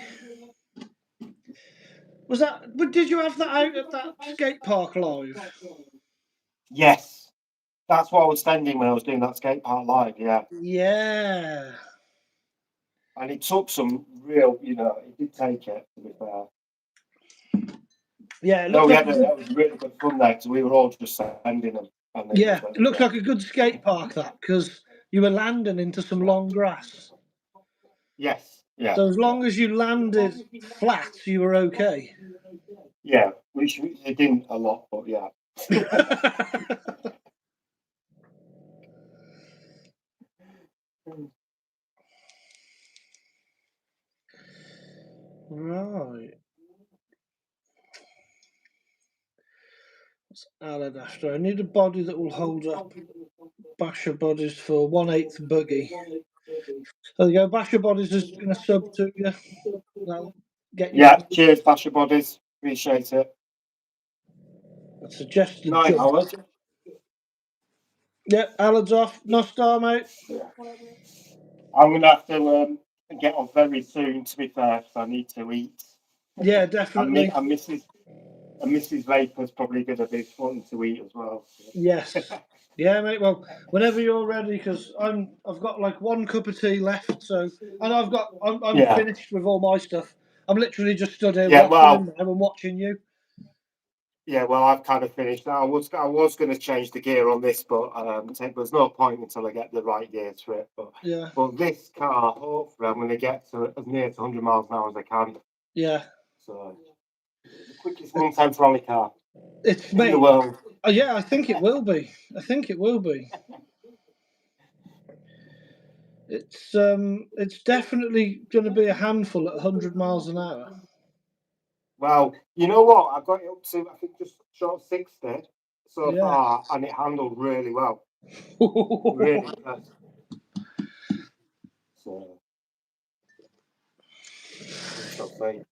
Was that? But did you have that out at that skate park live? Yes, that's what I was spending when I was doing that skate park live. Yeah, Yeah. and it took some real, it did take it, to be fair. Yeah, it No, looked like that was really good fun there because we were all just sending them. And yeah, it looks like a good skate park that because you were landing into some long grass. Yes, yeah. So as long as you landed flat, you were okay. Yeah, which it didn't a lot, but yeah. Right. What's Alad after? I need a body that will hold up Basher Bodies for 1/8 buggy. There you go. Basher Bodies is going to sub to you. That'll get you. Yeah, cheers, Basher Bodies. Appreciate it. A suggested Night, jump. Howard. Yep, Alad's off. No star, mate. Yeah. I'm going to have to get off very soon, to be fair, because I need to eat. Yeah, And, definitely. Mrs. Vapor's probably going to be wanting to eat as well. Yes. Yeah, mate. Well, whenever you're ready, because I've got like one cup of tea left. So, and I'm Yeah. finished with all my stuff. I'm literally just stood here Yeah, waffling now and watching you. Yeah, well, I've kind of finished. I was going to change the gear on this, but there's no point until I get the right gear to it. Yeah. But this car, hopefully, I'm going to get to as near to 100 miles an hour as I can. Yeah. So, the quickest one-tenth rally car It's in mate. the world. Yeah, I think it will be. I think it will be. It's definitely going to be a handful at 100 miles an hour. Well, you know what? I got it up to, I think, just short 60 so Yeah. far, and it handled really well. Really good. So, I'll say.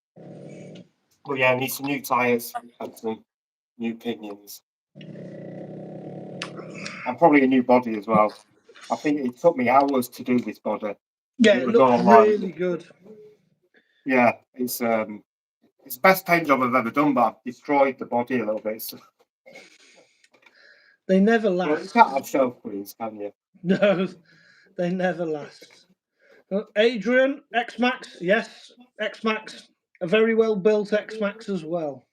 But yeah, I need some new tyres and some new pinions. And probably a new body as well. I think it took me hours to do this body. Yeah, it was looks all really good. Yeah, it's the best paint job I've ever done, but I've destroyed the body a little bit. So. They never Well, you last. can't have shelf queens, can you? No, they never last. Adrian, X-Max, yes, X-Max, a very well built X-Max as well.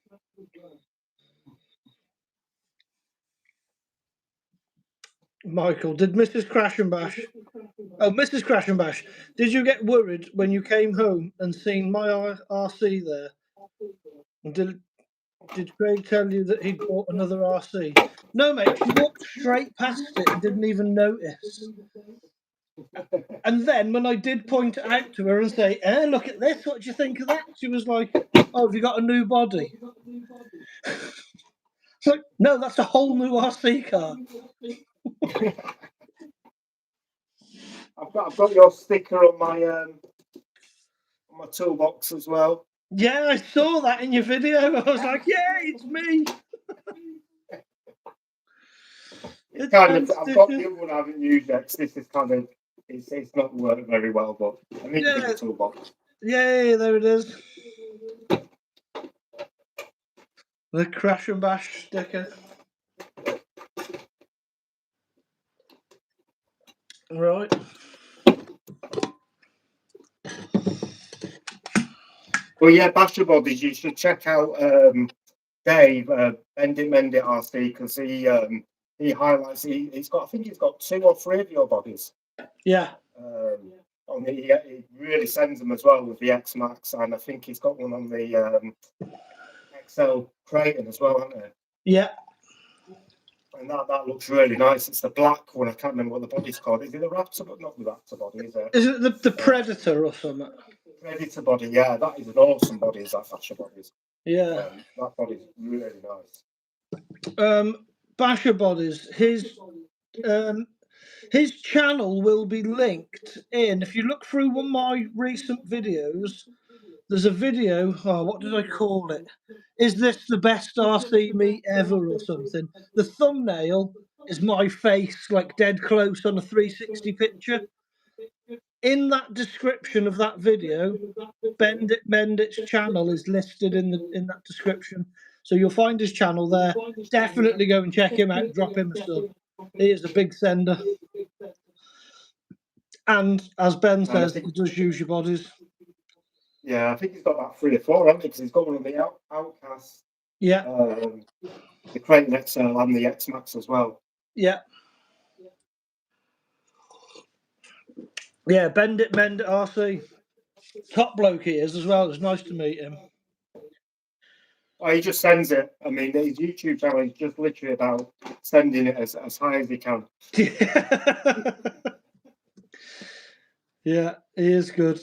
Michael, did Mrs. Crash and Bash? Oh, Mrs. Crash and Bash, did you get worried when you came home and seen my RC there? And did Craig tell you that he'd bought another RC? No, mate, she walked straight past it and didn't even notice. And then when I did point it out to her and say, look at this, what do you think of that? She was like, oh, have you got a new body? It's like, no, that's a whole new RC car. I've got your sticker on my toolbox as well. Yeah, I saw that in your video. I was like, yeah, it's me. It's kind of, I've got the other one I haven't used yet. This is kind of, it's not worked very well, but I need to get the toolbox. Yay, there it is. The Crash and Bash sticker. Right. Well, yeah, Basher Bodies, you should check out Dave, Bend It Mend It RC, because he highlights, he's got, I think he's got 2 or 3 of your bodies. Yeah. He really sends them as well with the X Max, and I think he's got one on the XL Creighton as well, hasn't he? Yeah. And that looks really nice. It's the black one. I can't remember what the body's called. Is it the Raptor? But not the Raptor body, is it? Is it the Predator or something? Predator body, yeah. That is an awesome body, is that Basher Bodies. Yeah. That body's really nice. Basher Bodies, his channel will be linked in. If you look through one of my recent videos, there's a video. Oh, what did I call it? Is this the best RC meet ever or something? The thumbnail is my face, like dead close on a 360 picture. In that description of that video, Bend It Mend It's channel is listed in that description. So you'll find his channel there. Definitely go and check him out. Drop him a sub. He is a big sender. And as Ben says, he does use your bodies. Yeah, I think he's got about 3 or 4, hasn't he? Because he's got one of the Outcasts. Yeah. The Creighton XL and the X Max as well. Yeah. Yeah, Bend It Mend It RC. Top bloke he is as well. It's nice to meet him. Oh, he just sends it. I mean, his YouTube channel is just literally about sending it as high as he can. Yeah, he is good.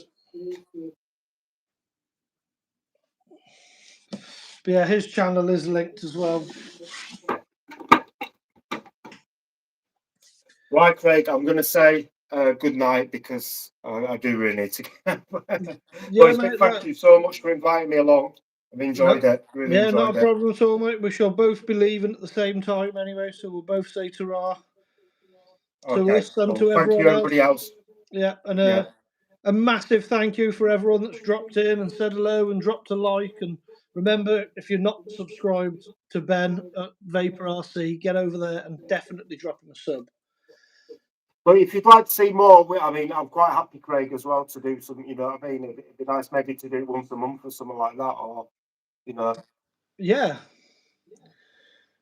But yeah, his channel is linked as well. Right, Craig, I'm going to say good night because I do really need to get yeah, mate, thank you so much for inviting me along. I've enjoyed it. Really yeah, enjoyed not a problem at all, mate. We shall both be leaving at the same time anyway, so we'll both say ta-ra to us and to everybody else. Yeah, and a massive thank you for everyone that's dropped in and said hello and dropped a like. And remember, if you're not subscribed to Ben at Vapor RC, get over there and definitely drop him a sub. But if you'd like to see more, I mean, I'm quite happy, Craig, as well, to do something, you know what I mean? It'd be nice maybe to do it once a month or something like that, or, you know. Yeah.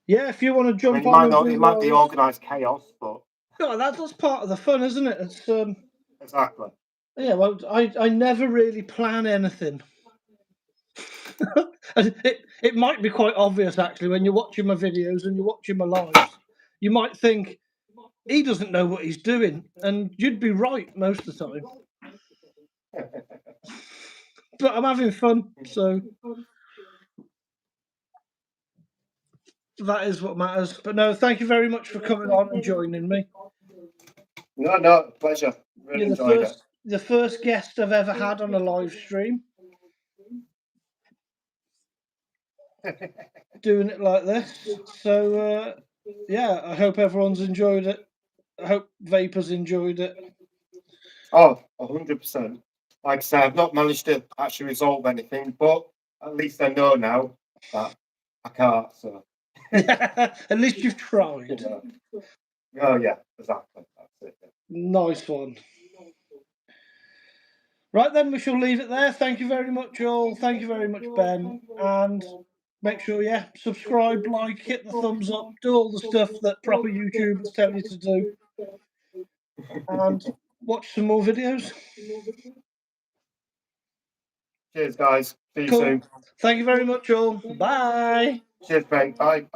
Yeah, if you want to jump on and do it might be organised chaos, but... No, that's part of the fun, isn't it? It's Exactly. Yeah, well, I never really plan anything. It might be quite obvious, actually, when you're watching my videos and you're watching my lives. You might think, he doesn't know what he's doing, and you'd be right most of the time. But I'm having fun, so that is what matters. But no, thank you very much for coming on and joining me. No, pleasure. Really enjoyed it. The first guest I've ever had on a live stream. Doing it like this. So, yeah, I hope everyone's enjoyed it. I hope Vapor's enjoyed it. Oh, 100%. Like I say, I've not managed to actually resolve anything, but at least I know now that I can't, so... At least you've tried. Oh, yeah, exactly. That's it. Nice one. Right then, we shall leave it there. Thank you very much, all. Thank you very much, Ben. And make sure, yeah, subscribe, like, hit the thumbs up, do all the stuff that proper YouTubers tell you to do. And watch some more videos. Cheers, guys. See you soon. Thank you very much, all. Bye. Cheers, mate. Bye.